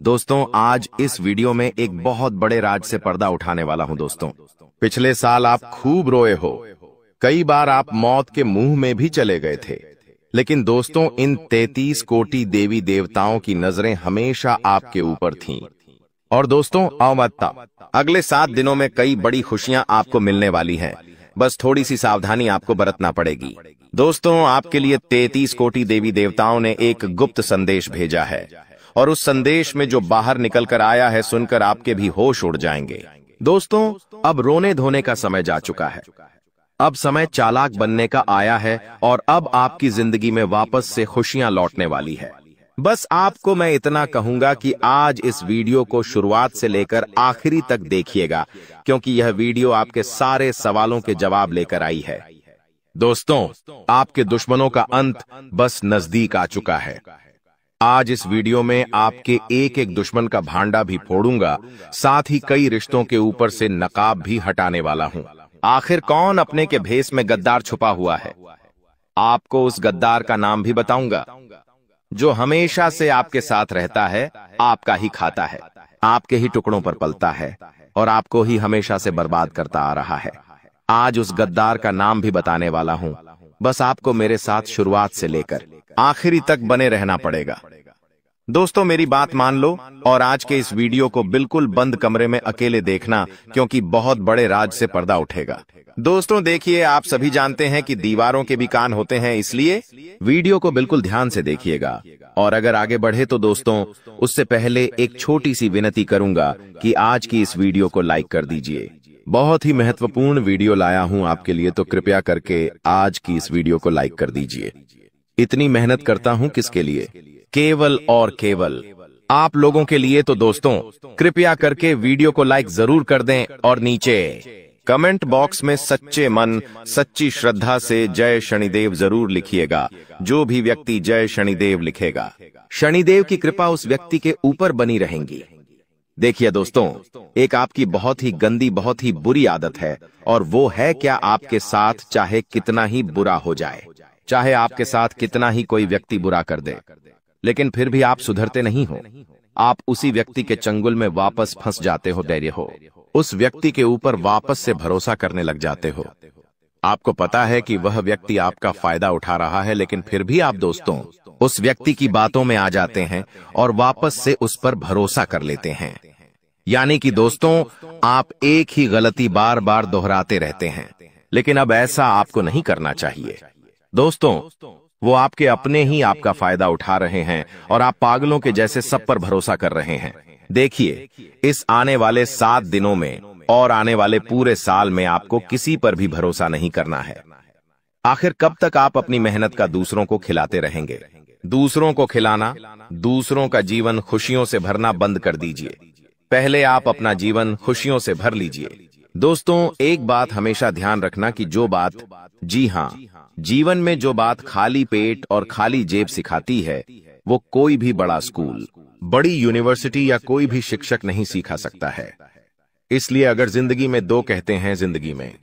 दोस्तों आज इस वीडियो में एक बहुत बड़े राज से पर्दा उठाने वाला हूं। दोस्तों पिछले साल आप खूब रोए हो, कई बार आप मौत के मुंह में भी चले गए थे, लेकिन दोस्तों इन 33 कोटि देवी देवताओं की नजरें हमेशा आपके ऊपर थीं। और दोस्तों अवमत्ता अगले 7 दिनों में कई बड़ी खुशियां आपको मिलने वाली हैं, बस थोड़ी सी सावधानी आपको बरतना पड़ेगी। दोस्तों आपके लिए 33 कोटि देवी देवताओं ने एक गुप्त संदेश भेजा है और उस संदेश में जो बाहर निकल कर आया है सुनकर आपके भी होश उड़ जाएंगे। दोस्तों अब रोने धोने का समय जा चुका है, अब समय चालाक बनने का आया है और अब आपकी जिंदगी में वापस से खुशियां लौटने वाली है। बस आपको मैं इतना कहूंगा कि आज इस वीडियो को शुरुआत से लेकर आखिरी तक देखिएगा, क्योंकि यह वीडियो आपके सारे सवालों के जवाब लेकर आई है। दोस्तों आपके दुश्मनों का अंत बस नजदीक आ चुका है। आज इस वीडियो में आपके एक एक दुश्मन का भांडा भी फोड़ूंगा, साथ ही कई रिश्तों के ऊपर से नकाब भी हटाने वाला हूं। आखिर कौन अपने के भेष में गद्दार छुपा हुआ है, आपको उस गद्दार का नाम भी बताऊंगा जो हमेशा से आपके साथ रहता है, आपका ही खाता है, आपके ही टुकड़ों पर पलता है और आपको ही हमेशा से बर्बाद करता आ रहा है। आज उस गद्दार का नाम भी बताने वाला हूं, बस आपको मेरे साथ शुरुआत से लेकर आखिरी तक बने रहना पड़ेगा। दोस्तों मेरी बात मान लो और आज के इस वीडियो को बिल्कुल बंद कमरे में अकेले देखना, क्योंकि बहुत बड़े राज से पर्दा उठेगा। दोस्तों देखिए, आप सभी जानते हैं कि दीवारों के भी कान होते हैं, इसलिए वीडियो को बिल्कुल ध्यान से देखिएगा। और अगर आगे बढ़े तो दोस्तों उससे पहले एक छोटी सी विनती करूंगा कि आज की इस वीडियो को लाइक कर दीजिए। बहुत ही महत्वपूर्ण वीडियो लाया हूं आपके लिए, तो कृपया करके आज की इस वीडियो को लाइक कर दीजिए। इतनी मेहनत करता हूं किसके लिए? केवल और केवल आप लोगों के लिए। तो दोस्तों कृपया करके वीडियो को लाइक जरूर कर दें और नीचे कमेंट बॉक्स में सच्चे मन सच्ची श्रद्धा से जय शनिदेव जरूर लिखिएगा। जो भी व्यक्ति जय शनिदेव लिखेगा, शनिदेव की कृपा उस व्यक्ति के ऊपर बनी रहेंगी। देखिए दोस्तों, एक आपकी बहुत ही गंदी बहुत ही बुरी आदत है, और वो है क्या, आपके साथ चाहे कितना ही बुरा हो जाए, चाहे आपके साथ कितना ही कोई व्यक्ति बुरा कर दे, लेकिन फिर भी आप सुधरते नहीं हो। आप उसी व्यक्ति के चंगुल में वापस फंस जाते हो, धैर्य हो, उस व्यक्ति के ऊपर वापस से भरोसा करने लग जाते हो। आपको पता है कि वह व्यक्ति आपका फायदा उठा रहा है, लेकिन फिर भी आप दोस्तों उस व्यक्ति की बातों में आ जाते हैं और वापस से उस पर भरोसा कर लेते हैं। यानी कि दोस्तों आप एक ही गलती बार बार दोहराते रहते हैं, लेकिन अब ऐसा आपको नहीं करना चाहिए। दोस्तों वो आपके अपने ही आपका फायदा उठा रहे हैं और आप पागलों के जैसे सब पर भरोसा कर रहे हैं। देखिए, इस आने वाले 7 दिनों में और आने वाले पूरे साल में आपको किसी पर भी भरोसा नहीं करना है। आखिर कब तक आप अपनी मेहनत का दूसरों को खिलाते रहेंगे? दूसरों को खिलाना, दूसरों का जीवन खुशियों से भरना बंद कर दीजिए। पहले आप अपना जीवन खुशियों से भर लीजिए। दोस्तों एक बात हमेशा ध्यान रखना कि जो बात, जी हां, जीवन में जो बात खाली पेट और खाली जेब सिखाती है, वो कोई भी बड़ा स्कूल, बड़ी यूनिवर्सिटी या कोई भी शिक्षक नहीं सिखा सकता है। इसलिए अगर जिंदगी में 2 कहते हैं जिंदगी में,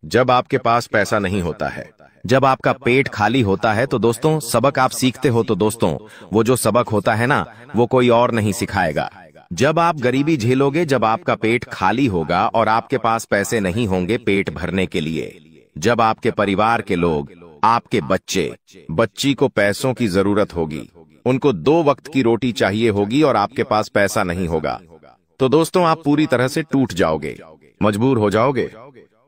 जब आपके पास पैसा नहीं होता है, जब आपका पेट खाली होता है, तो दोस्तों सबक आप सीखते हो, तो दोस्तों वो जो सबक होता है ना, वो कोई और नहीं सिखाएगा। जब आप गरीबी झेलोगे, जब आपका पेट खाली होगा और आपके पास पैसे नहीं होंगे पेट भरने के लिए, जब आपके परिवार के लोग, आपके बच्ची को पैसों की जरूरत होगी, उनको 2 वक्त की रोटी चाहिए होगी और आपके पास पैसा नहीं होगा, तो दोस्तों आप पूरी तरह से टूट जाओगे, मजबूर हो जाओगे,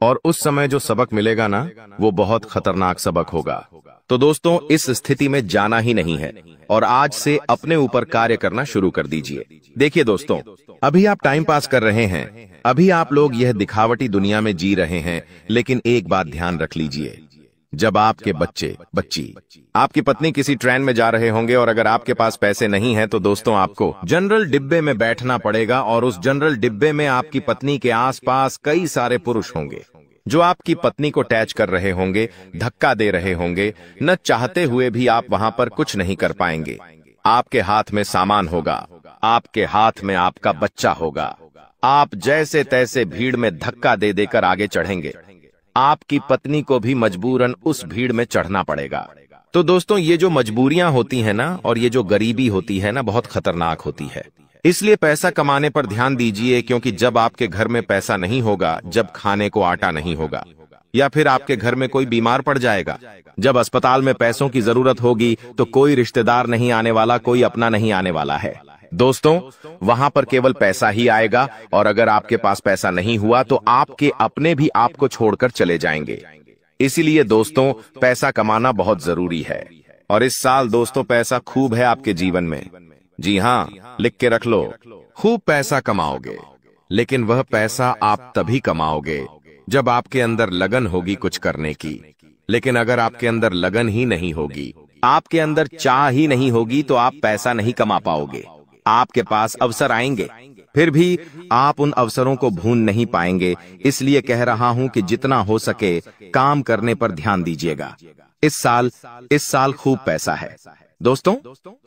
और उस समय जो सबक मिलेगा ना, वो बहुत खतरनाक सबक होगा। तो दोस्तों इस स्थिति में जाना ही नहीं है और आज से अपने ऊपर कार्य करना शुरू कर दीजिए। देखिए दोस्तों, अभी आप टाइम पास कर रहे हैं, अभी आप लोग यह दिखावटी दुनिया में जी रहे हैं, लेकिन एक बात ध्यान रख लीजिए, जब आपके बच्ची, आपकी पत्नी किसी ट्रेन में जा रहे होंगे और अगर आपके पास पैसे नहीं हैं, तो दोस्तों आपको जनरल डिब्बे में बैठना पड़ेगा और उस जनरल डिब्बे में आपकी पत्नी के आसपास कई सारे पुरुष होंगे जो आपकी पत्नी को टैच कर रहे होंगे, धक्का दे रहे होंगे। न चाहते हुए भी आप वहां पर कुछ नहीं कर पाएंगे। आपके हाथ में सामान होगा, आपके हाथ में आपका बच्चा होगा, आप जैसे तैसे भीड़ में धक्का दे देकर आगे चढ़ेंगे। आपकी पत्नी को भी मजबूरन उस भीड़ में चढ़ना पड़ेगा। तो दोस्तों ये जो मजबूरियां होती है ना, और ये जो गरीबी होती है ना, बहुत खतरनाक होती है। इसलिए पैसा कमाने पर ध्यान दीजिए, क्योंकि जब आपके घर में पैसा नहीं होगा, जब खाने को आटा नहीं होगा, या फिर आपके घर में कोई बीमार पड़ जाएगा, जब अस्पताल में पैसों की जरूरत होगी, तो कोई रिश्तेदार नहीं आने वाला, कोई अपना नहीं आने वाला है। दोस्तों, वहां पर केवल पैसा ही आएगा, और अगर आपके पास पैसा नहीं हुआ तो आपके अपने भी आपको छोड़कर चले जाएंगे। इसीलिए दोस्तों, पैसा कमाना बहुत जरूरी है। और इस साल दोस्तों पैसा खूब है आपके जीवन में। जी हाँ, लिख के रख लो, खूब पैसा कमाओगे। लेकिन वह पैसा आप तभी कमाओगे जब आपके अंदर लगन होगी कुछ करने की। लेकिन अगर आपके अंदर लगन ही नहीं होगी, आपके अंदर चाह ही नहीं होगी, तो आप पैसा नहीं कमा पाओगे। आपके पास अवसर आएंगे, फिर भी आप उन अवसरों को भून नहीं पाएंगे। इसलिए कह रहा हूं कि जितना हो सके काम करने पर ध्यान दीजिएगा। इस साल खूब पैसा है दोस्तों,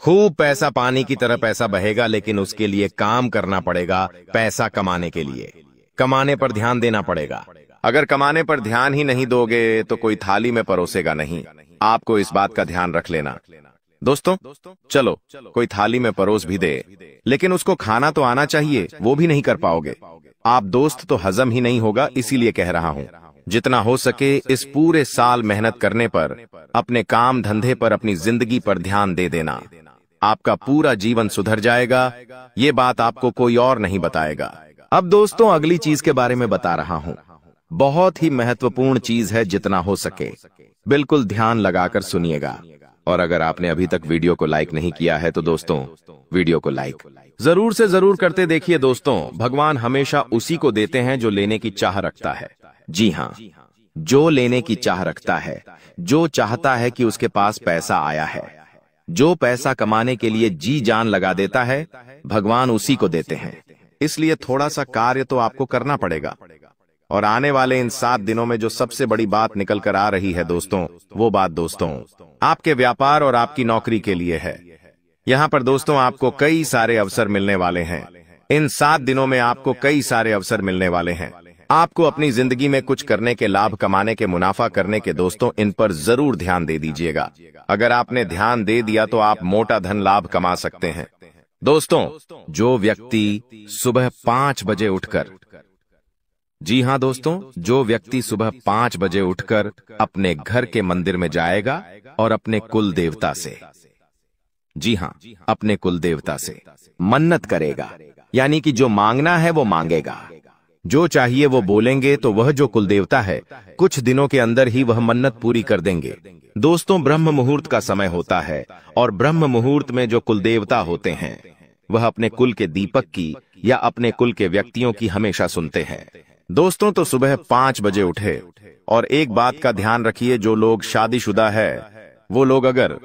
खूब पैसा पानी की तरह पैसा बहेगा, लेकिन उसके लिए काम करना पड़ेगा। पैसा कमाने के लिए कमाने पर ध्यान देना पड़ेगा। अगर कमाने पर ध्यान ही नहीं दोगे तो कोई थाली में परोसेगा नहीं। आपको इस बात का ध्यान रख लेना। दोस्तों, चलो कोई थाली में परोस भी दे, लेकिन उसको खाना तो आना चाहिए, वो भी नहीं कर पाओगे आप दोस्त, तो हजम ही नहीं होगा। इसीलिए कह रहा हूं, जितना हो सके इस पूरे साल मेहनत करने पर, अपने काम धंधे पर, अपनी जिंदगी पर ध्यान दे देना। आपका पूरा जीवन सुधर जाएगा। ये बात आपको कोई और नहीं बताएगा। अब दोस्तों, अगली चीज के बारे में बता रहा हूं। बहुत ही महत्वपूर्ण चीज है, जितना हो सके बिल्कुल ध्यान लगाकर सुनिएगा। और अगर आपने अभी तक वीडियो को लाइक नहीं किया है तो दोस्तों, वीडियो को लाइक जरूर से जरूर करते देखिए। दोस्तों, भगवान हमेशा उसी को देते हैं जो लेने की चाह रखता है। जी हाँ, जो लेने की चाह रखता है, जो चाहता है कि उसके पास पैसा आया है, जो पैसा कमाने के लिए जी जान लगा देता है, भगवान उसी को देते हैं। इसलिए थोड़ा सा कार्य तो आपको करना पड़ेगा। और आने वाले इन 7 दिनों में जो सबसे बड़ी बात निकल कर आ रही है दोस्तों, वो बात दोस्तों आपके व्यापार और आपकी नौकरी के लिए है। यहाँ पर दोस्तों आपको कई सारे अवसर मिलने वाले हैं। इन 7 दिनों में आपको कई सारे अवसर मिलने वाले हैं। आपको अपनी जिंदगी में कुछ करने के, लाभ कमाने के, मुनाफा करने के दोस्तों, इन पर जरूर ध्यान दे दीजिएगा। अगर आपने ध्यान दे दिया तो आप मोटा धन लाभ कमा सकते हैं। दोस्तों, जो व्यक्ति सुबह 5 बजे उठकर, जी हाँ दोस्तों, जो व्यक्ति सुबह 5 बजे उठकर अपने घर के मंदिर में जाएगा और अपने कुल देवता से, जी हाँ, अपने कुल देवता से मन्नत करेगा, यानी कि जो मांगना है वो मांगेगा, जो चाहिए वो बोलेंगे, तो वह जो कुल देवता है कुछ दिनों के अंदर ही वह मन्नत पूरी कर देंगे। दोस्तों, ब्रह्म मुहूर्त का समय होता है, और ब्रह्म मुहूर्त में जो कुल देवता होते हैं वह अपने कुल के दीपक की या अपने कुल के व्यक्तियों की हमेशा सुनते हैं। दोस्तों, तो सुबह 5 बजे उठे। और एक बात का ध्यान रखिए, जो लोग शादीशुदा है वो लोग अगर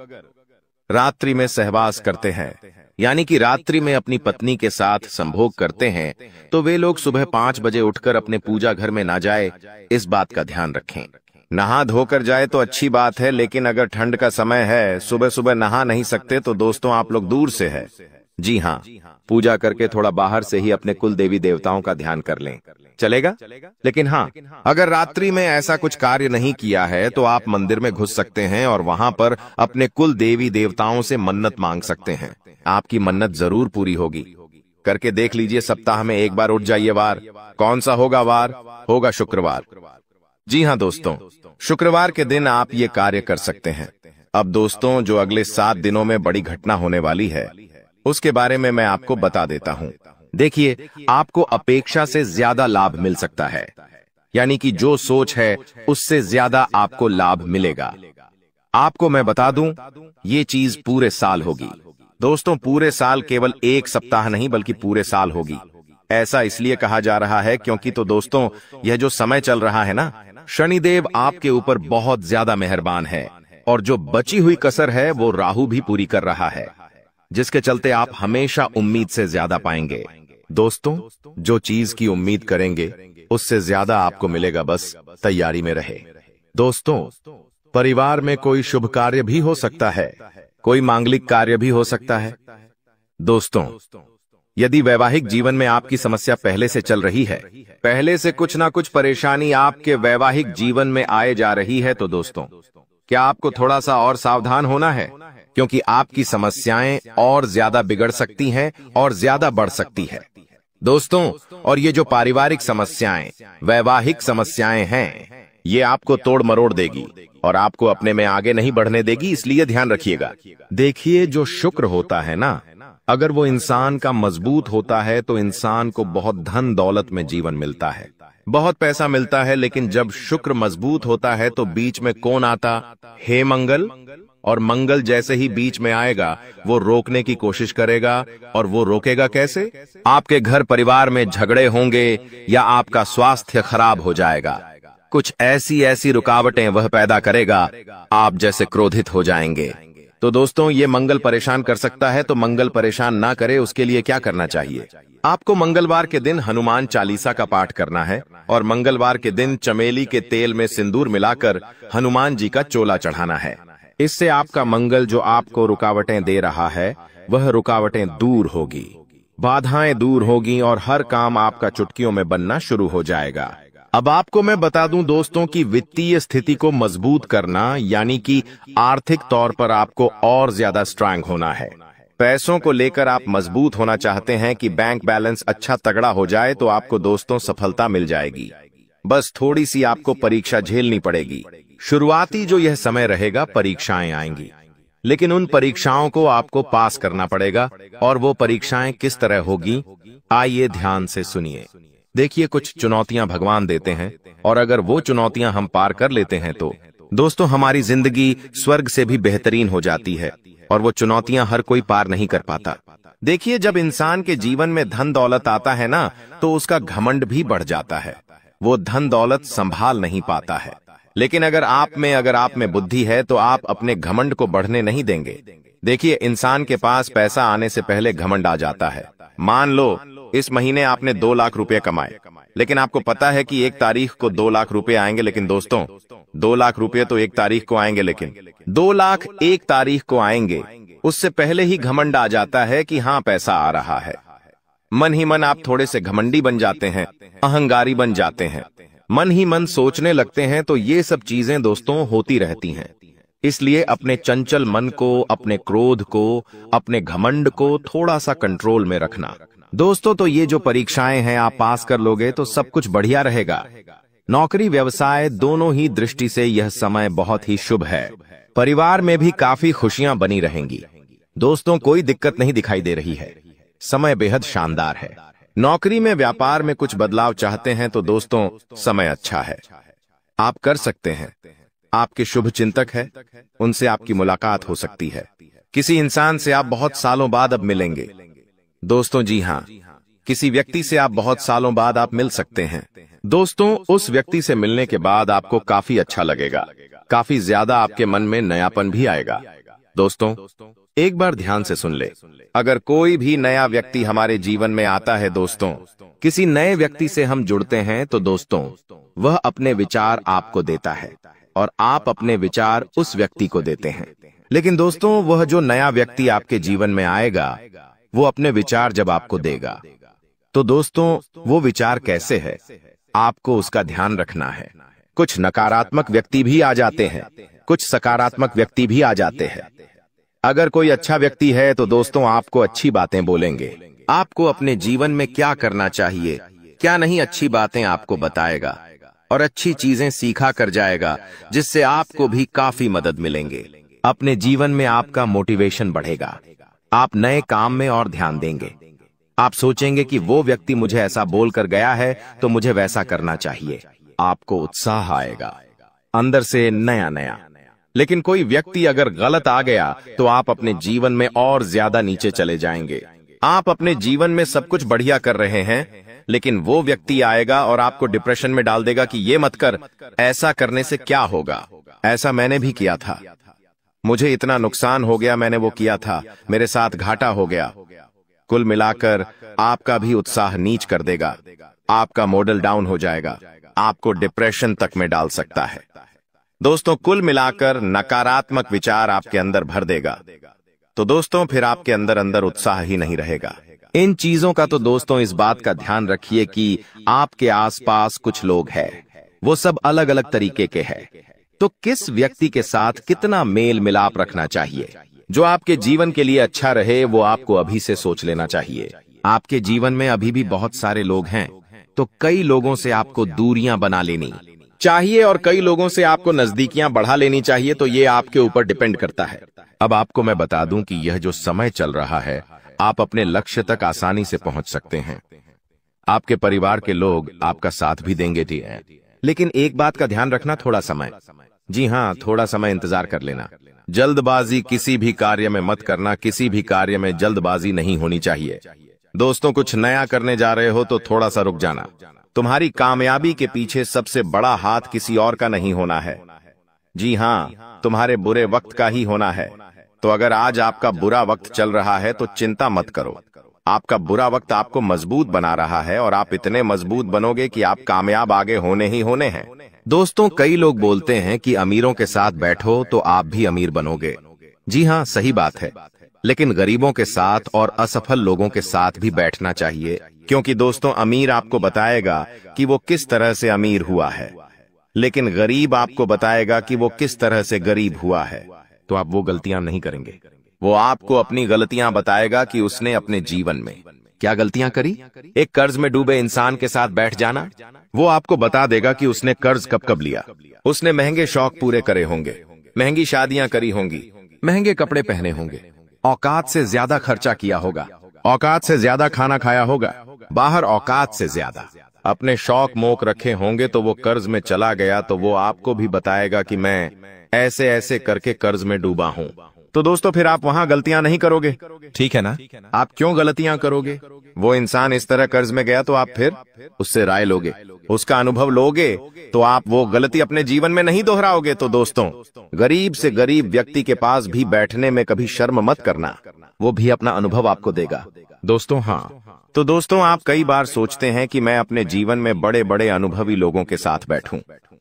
रात्रि में सहवास करते हैं, यानी कि रात्रि में अपनी पत्नी के साथ संभोग करते हैं, तो वे लोग सुबह 5 बजे उठकर अपने पूजा घर में ना जाए। इस बात का ध्यान रखें। नहा धोकर जाए तो अच्छी बात है, लेकिन अगर ठंड का समय है, सुबह सुबह नहा नहीं सकते, तो दोस्तों आप लोग दूर से है, जी हाँ, पूजा करके थोड़ा बाहर से ही अपने कुल देवी देवताओं का ध्यान कर लें, चलेगा। लेकिन हाँ, अगर रात्रि में ऐसा कुछ कार्य नहीं किया है तो आप मंदिर में घुस सकते हैं और वहां पर अपने कुल देवी देवताओं से मन्नत मांग सकते हैं। आपकी मन्नत जरूर पूरी होगी। करके देख लीजिए। सप्ताह में एक बार उठ जाइए। वार कौन सा होगा? वार होगा शुक्रवार। जी हाँ दोस्तों, शुक्रवार के दिन आप ये कार्य कर सकते हैं। अब दोस्तों, जो अगले 7 दिनों में बड़ी घटना होने वाली है उसके बारे में मैं आपको बता देता हूं। देखिए, आपको अपेक्षा से ज्यादा लाभ मिल सकता है, यानी कि जो सोच है उससे ज्यादा आपको लाभ मिलेगा। आपको मैं बता दूं, ये चीज पूरे साल होगी। दोस्तों, पूरे साल, केवल एक सप्ताह नहीं बल्कि पूरे साल होगी। ऐसा इसलिए कहा जा रहा है क्योंकि तो दोस्तों, यह जो समय चल रहा है ना, शनिदेव आपके ऊपर बहुत ज्यादा मेहरबान है, और जो बची हुई कसर है वो राहु भी पूरी कर रहा है, जिसके चलते आप हमेशा उम्मीद से ज्यादा पाएंगे। दोस्तों, जो चीज की उम्मीद करेंगे उससे ज्यादा आपको मिलेगा, बस तैयारी में रहे। दोस्तों, परिवार में कोई शुभ कार्य भी हो सकता है, कोई मांगलिक कार्य भी हो सकता है। दोस्तों, यदि वैवाहिक जीवन में आपकी समस्या पहले से चल रही है, पहले से कुछ ना कुछ परेशानी आपके वैवाहिक जीवन में आए जा रही है, तो दोस्तों, क्या आपको थोड़ा सा और सावधान होना है? क्योंकि आपकी समस्याएं और ज्यादा बिगड़ सकती हैं और ज्यादा बढ़ सकती है दोस्तों। और ये जो पारिवारिक समस्याएं, वैवाहिक समस्याएं हैं, ये आपको तोड़ मरोड़ देगी और आपको अपने में आगे नहीं बढ़ने देगी, इसलिए ध्यान रखिएगा। देखिए, जो शुक्र होता है ना, अगर वो इंसान का मजबूत होता है तो इंसान को बहुत धन दौलत में जीवन मिलता है, बहुत पैसा मिलता है। लेकिन जब शुक्र मजबूत होता है तो बीच में कौन आता? हे मंगल। और मंगल जैसे ही बीच में आएगा वो रोकने की कोशिश करेगा। और वो रोकेगा कैसे? आपके घर परिवार में झगड़े होंगे या आपका स्वास्थ्य खराब हो जाएगा। कुछ ऐसी रुकावटें वह पैदा करेगा, आप जैसे क्रोधित हो जाएंगे। तो दोस्तों, ये मंगल परेशान कर सकता है, तो मंगल परेशान ना करे उसके लिए क्या करना चाहिए? आपको मंगलवार के दिन हनुमान चालीसा का पाठ करना है और मंगलवार के दिन चमेली के तेल में सिंदूर मिलाकर हनुमान जी का चोला चढ़ाना है। इससे आपका मंगल जो आपको रुकावटें दे रहा है वह रुकावटें दूर होगी, बाधाएं दूर होगी और हर काम आपका चुटकियों में बनना शुरू हो जाएगा। अब आपको मैं बता दूं दोस्तों कि वित्तीय स्थिति को मजबूत करना यानी कि आर्थिक तौर पर आपको और ज्यादा स्ट्रांग होना है। पैसों को लेकर आप मजबूत होना चाहते हैं कि बैंक बैलेंस अच्छा तगड़ा हो जाए, तो आपको दोस्तों सफलता मिल जाएगी। बस थोड़ी सी आपको परीक्षा झेलनी पड़ेगी। शुरुआती जो यह समय रहेगा, परीक्षाएं आएंगी, लेकिन उन परीक्षाओं को आपको पास करना पड़ेगा। और वो परीक्षाएं किस तरह होगी, आइए ध्यान से सुनिए। देखिए, कुछ चुनौतियां भगवान देते हैं और अगर वो चुनौतियां हम पार कर लेते हैं तो दोस्तों हमारी जिंदगी स्वर्ग से भी बेहतरीन हो जाती है। और वो चुनौतियां हर कोई पार नहीं कर पाता। देखिए, जब इंसान के जीवन में धन दौलत आता है ना, तो उसका घमंड भी बढ़ जाता है। वो धन दौलत संभाल नहीं पाता है। लेकिन अगर आप में बुद्धि है तो आप अपने घमंड को बढ़ने नहीं देंगे। देखिए, इंसान के पास पैसा आने से पहले घमंड आ जाता है। मान लो इस महीने आपने 2 लाख रुपए कमाए, लेकिन आपको पता है कि 1 तारीख को 2 लाख रुपए आएंगे। लेकिन दोस्तों, 2 लाख रुपए तो 1 तारीख को आएंगे, लेकिन 2 लाख 1 तारीख को आएंगे, उससे पहले ही घमंड आ जाता है कि हाँ पैसा आ रहा है। मन ही मन आप थोड़े से घमंडी बन जाते हैं, अहंकारी बन जाते हैं, मन ही मन सोचने लगते हैं। तो ये सब चीजें दोस्तों होती रहती हैं। इसलिए अपने चंचल मन को, अपने क्रोध को, अपने घमंड को थोड़ा सा कंट्रोल में रखना दोस्तों। तो ये जो परीक्षाएं हैं आप पास कर लोगे तो सब कुछ बढ़िया रहेगा। नौकरी व्यवसाय दोनों ही दृष्टि से यह समय बहुत ही शुभ है। परिवार में भी काफी खुशियां बनी रहेंगी दोस्तों, कोई दिक्कत नहीं दिखाई दे रही है। समय बेहद शानदार है। नौकरी में, व्यापार में कुछ बदलाव चाहते हैं तो दोस्तों समय अच्छा है, आप कर सकते हैं। आपके शुभ चिंतक है, उनसे आपकी मुलाकात हो सकती है। किसी इंसान से आप बहुत सालों बाद अब मिलेंगे दोस्तों। जी हाँ, किसी व्यक्ति से आप बहुत सालों बाद आप मिल सकते हैं दोस्तों। उस व्यक्ति से मिलने के बाद आपको काफी अच्छा लगेगा, काफी ज्यादा आपके मन में नयापन भी आएगा। दोस्तों, एक बार ध्यान से सुन ले, अगर कोई भी नया व्यक्ति हमारे जीवन में आता है दोस्तों, किसी नए व्यक्ति से हम जुड़ते हैं तो दोस्तों वह अपने विचार आपको देता है और आप अपने विचार उस व्यक्ति को देते हैं। लेकिन दोस्तों, वह जो नया व्यक्ति आपके जीवन में आएगा वो अपने विचार जब आपको देगा तो दोस्तों वो विचार कैसे है, आपको उसका ध्यान रखना है। कुछ नकारात्मक व्यक्ति भी आ जाते हैं, कुछ सकारात्मक व्यक्ति भी आ जाते हैं। अगर कोई अच्छा व्यक्ति है तो दोस्तों आपको अच्छी बातें बोलेंगे, आपको अपने जीवन में क्या करना चाहिए, क्या नहीं, अच्छी बातें आपको बताएगा और अच्छी चीजें सीखा कर जाएगा, जिससे आपको भी काफी मदद मिलेंगे। अपने जीवन में आपका मोटिवेशन बढ़ेगा, आप नए काम में और ध्यान देंगे। आप सोचेंगे कि वो व्यक्ति मुझे ऐसा बोलकर गया है तो मुझे वैसा करना चाहिए। आपको उत्साह आएगा अंदर से नया नया। लेकिन कोई व्यक्ति अगर गलत आ गया तो आप अपने जीवन में और ज्यादा नीचे चले जाएंगे। आप अपने जीवन में सब कुछ बढ़िया कर रहे हैं, लेकिन वो व्यक्ति आएगा और आपको डिप्रेशन में डाल देगा कि ये मत कर, ऐसा करने से क्या होगा, ऐसा मैंने भी किया था, मुझे इतना नुकसान हो गया, मैंने वो किया था, मेरे साथ घाटा हो गया। कुल मिलाकर आपका भी उत्साह नीच कर देगा, आपका मॉडल डाउन हो जाएगा, आपको डिप्रेशन तक में डाल सकता है। दोस्तों, कुल मिलाकर नकारात्मक विचार आपके अंदर भर देगा तो दोस्तों फिर आपके अंदर अंदर उत्साह ही नहीं रहेगा। इन चीजों का तो दोस्तों इस बात का ध्यान रखिए कि आपके आसपास कुछ लोग हैं, वो सब अलग अलग तरीके के हैं, तो किस व्यक्ति के साथ कितना मेल मिलाप रखना चाहिए, जो आपके जीवन के लिए अच्छा रहे वो आपको अभी से सोच लेना चाहिए। आपके जीवन में अभी भी बहुत सारे लोग हैं, तो कई लोगों से आपको दूरियां बना लेनी चाहिए और कई लोगों से आपको नजदीकियां बढ़ा लेनी चाहिए। तो ये आपके ऊपर डिपेंड करता है। अब आपको मैं बता दूं कि यह जो समय चल रहा है, आप अपने लक्ष्य तक आसानी से पहुंच सकते हैं। आपके परिवार के लोग आपका साथ भी देंगे, ठीक है, लेकिन एक बात का ध्यान रखना, थोड़ा समय, जी हाँ, थोड़ा समय इंतजार कर लेना। जल्दबाजी किसी भी कार्य में मत करना। किसी भी कार्य में जल्दबाजी नहीं होनी चाहिए। दोस्तों, कुछ नया करने जा रहे हो तो थोड़ा सा रुक जाना। तुम्हारी कामयाबी के पीछे सबसे बड़ा हाथ किसी और का नहीं होना है, जी हाँ, तुम्हारे बुरे वक्त का ही होना है। तो अगर आज आपका बुरा वक्त चल रहा है तो चिंता मत करो। आपका बुरा वक्त आपको मजबूत बना रहा है और आप इतने मजबूत बनोगे कि आप कामयाब आगे होने ही होने हैं। दोस्तों, कई लोग बोलते हैं कि अमीरों के साथ बैठो तो आप भी अमीर बनोगे। जी हाँ, सही बात है, लेकिन गरीबों के साथ और असफल लोगों के साथ भी बैठना चाहिए, क्योंकि दोस्तों, अमीर आपको बताएगा कि वो किस तरह से अमीर हुआ है, लेकिन गरीब आपको बताएगा कि वो किस तरह से गरीब हुआ है। तो आप वो गलतियां नहीं करेंगे। वो आपको अपनी गलतियां बताएगा कि उसने अपने जीवन में क्या गलतियां करी। एक कर्ज में डूबे इंसान के साथ बैठ जाना, वो आपको बता देगा कि उसने कर्ज कब कब लिया। उसने महंगे शौक पूरे करे होंगे, महंगी शादियां करी होंगी, महंगे कपड़े पहने होंगे, औकात से ज्यादा खर्चा किया होगा, औकात से ज्यादा खाना खाया होगा, बाहर औकात से ज्यादा अपने शौक मोक रखे होंगे। तो वो कर्ज में चला गया तो वो आपको भी बताएगा कि मैं ऐसे ऐसे करके कर्ज में डूबा हूं। तो दोस्तों, फिर आप वहां गलतियां नहीं करोगे, ठीक है ना? आप क्यों गलतियां करोगे? वो इंसान इस तरह कर्ज में गया तो आप फिर उससे राय लोगे, उसका अनुभव लोगे, तो आप वो गलती अपने जीवन में नहीं दोहराओगे। तो दोस्तों, गरीब से गरीब व्यक्ति के पास भी बैठने में कभी शर्म मत करना, वो भी अपना अनुभव आपको देगा। दोस्तों, हाँ, तो दोस्तों, आप कई बार सोचते हैं कि मैं अपने जीवन में बड़े बड़े अनुभवी लोगों के साथ बैठूं।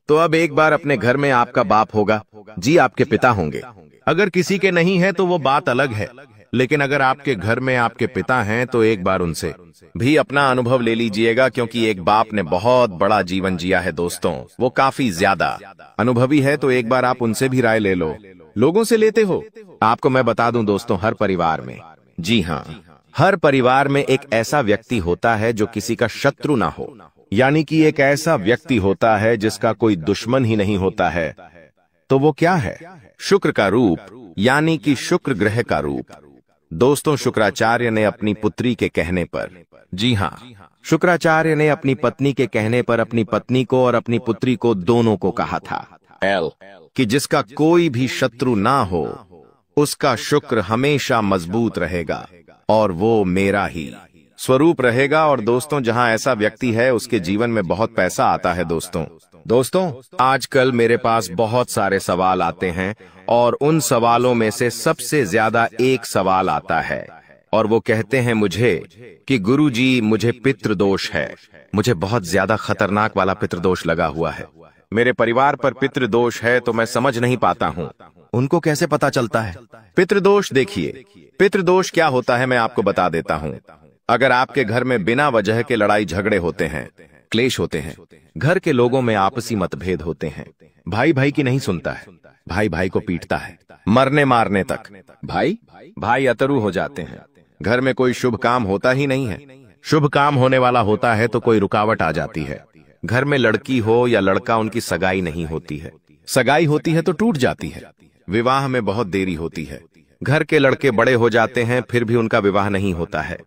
तो अब एक बार अपने घर में आपका बाप होगा, जी, आपके पिता होंगे। अगर किसी के नहीं है तो वो बात अलग है, लेकिन अगर आपके घर में आपके पिता हैं तो एक बार उनसे भी अपना अनुभव ले लीजिएगा, क्योंकि एक बाप ने बहुत बड़ा जीवन जिया है दोस्तों, वो काफी ज्यादा अनुभवी है। तो एक बार आप उनसे भी राय ले लो। लोगों से लेते हो? आपको मैं बता दूं दोस्तों, हर परिवार में, जी हाँ, हर परिवार में एक ऐसा व्यक्ति होता है जो किसी का शत्रु ना हो, यानी कि एक ऐसा व्यक्ति होता है जिसका कोई दुश्मन ही नहीं होता है। तो वो क्या है? शुक्र का रूप, यानी कि शुक्र ग्रह का रूप। दोस्तों, शुक्राचार्य ने अपनी पुत्री के कहने पर, जी हाँ, शुक्राचार्य ने अपनी पत्नी के कहने पर अपनी पत्नी को और अपनी पुत्री को दोनों को कहा था कि जिसका कोई भी शत्रु ना हो उसका शुक्र हमेशा मजबूत रहेगा और वो मेरा ही स्वरूप रहेगा। और दोस्तों, जहां ऐसा व्यक्ति है उसके जीवन में बहुत पैसा आता है। दोस्तों, आजकल मेरे पास बहुत सारे सवाल आते हैं और उन सवालों में से सबसे ज्यादा एक सवाल आता है और वो कहते हैं मुझे कि गुरुजी, मुझे पितृदोष है, मुझे बहुत ज्यादा खतरनाक वाला पितृदोष लगा हुआ है, मेरे परिवार पर पितृदोष है, तो मैं समझ नहीं पाता हूँ। उनको कैसे पता चलता है पितृदोष? देखिए, पितृदोष क्या होता है मैं आपको बता देता हूँ। अगर आपके घर में बिना वजह के लड़ाई झगड़े होते हैं, क्लेश होते हैं, घर के लोगों में आपसी मतभेद होते हैं, भाई भाई की नहीं सुनता है, भाई भाई को पीटता है, मरने मारने तक भाई अतरू हो जाते हैं, घर में कोई शुभ काम होता ही नहीं है, शुभ काम होने वाला होता है तो कोई रुकावट आ जाती है, घर में लड़की हो या लड़का, उनकी सगाई नहीं होती है, सगाई होती है तो टूट जाती है, विवाह में बहुत देरी होती है, घर के लड़के बड़े हो जाते हैं फिर भी उनका विवाह नहीं होता है,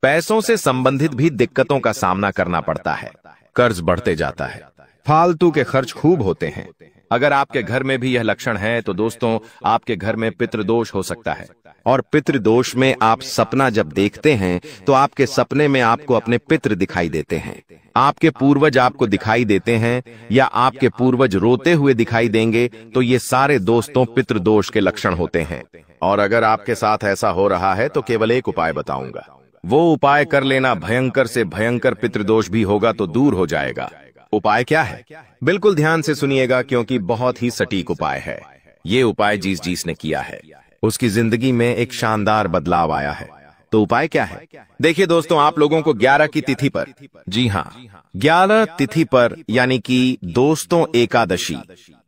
पैसों से संबंधित भी दिक्कतों का सामना करना पड़ता है, कर्ज बढ़ते जाता है, फालतू के खर्च खूब होते हैं। अगर आपके घर में भी यह लक्षण है तो दोस्तों, आपके घर में पितृदोष हो सकता है। और पितृदोष में आप सपना जब देखते हैं तो आपके सपने में आपको अपने पितृ दिखाई देते हैं, आपके पूर्वज आपको दिखाई देते हैं या आपके पूर्वज रोते हुए दिखाई देंगे, तो ये सारे दोस्तों पितृदोष के लक्षण होते हैं। और अगर आपके साथ ऐसा हो रहा है तो केवल एक उपाय बताऊंगा, वो उपाय कर लेना, भयंकर से भयंकर पितृदोष भी होगा तो दूर हो जाएगा। उपाय क्या है? बिल्कुल ध्यान से सुनिएगा, क्योंकि बहुत ही सटीक उपाय है। ये उपाय जिस ने किया है उसकी जिंदगी में एक शानदार बदलाव आया है। तो उपाय क्या है? देखिए दोस्तों, आप लोगों को 11 की तिथि पर, जी हाँ, 11 तिथि पर यानी कि दोस्तों एकादशी,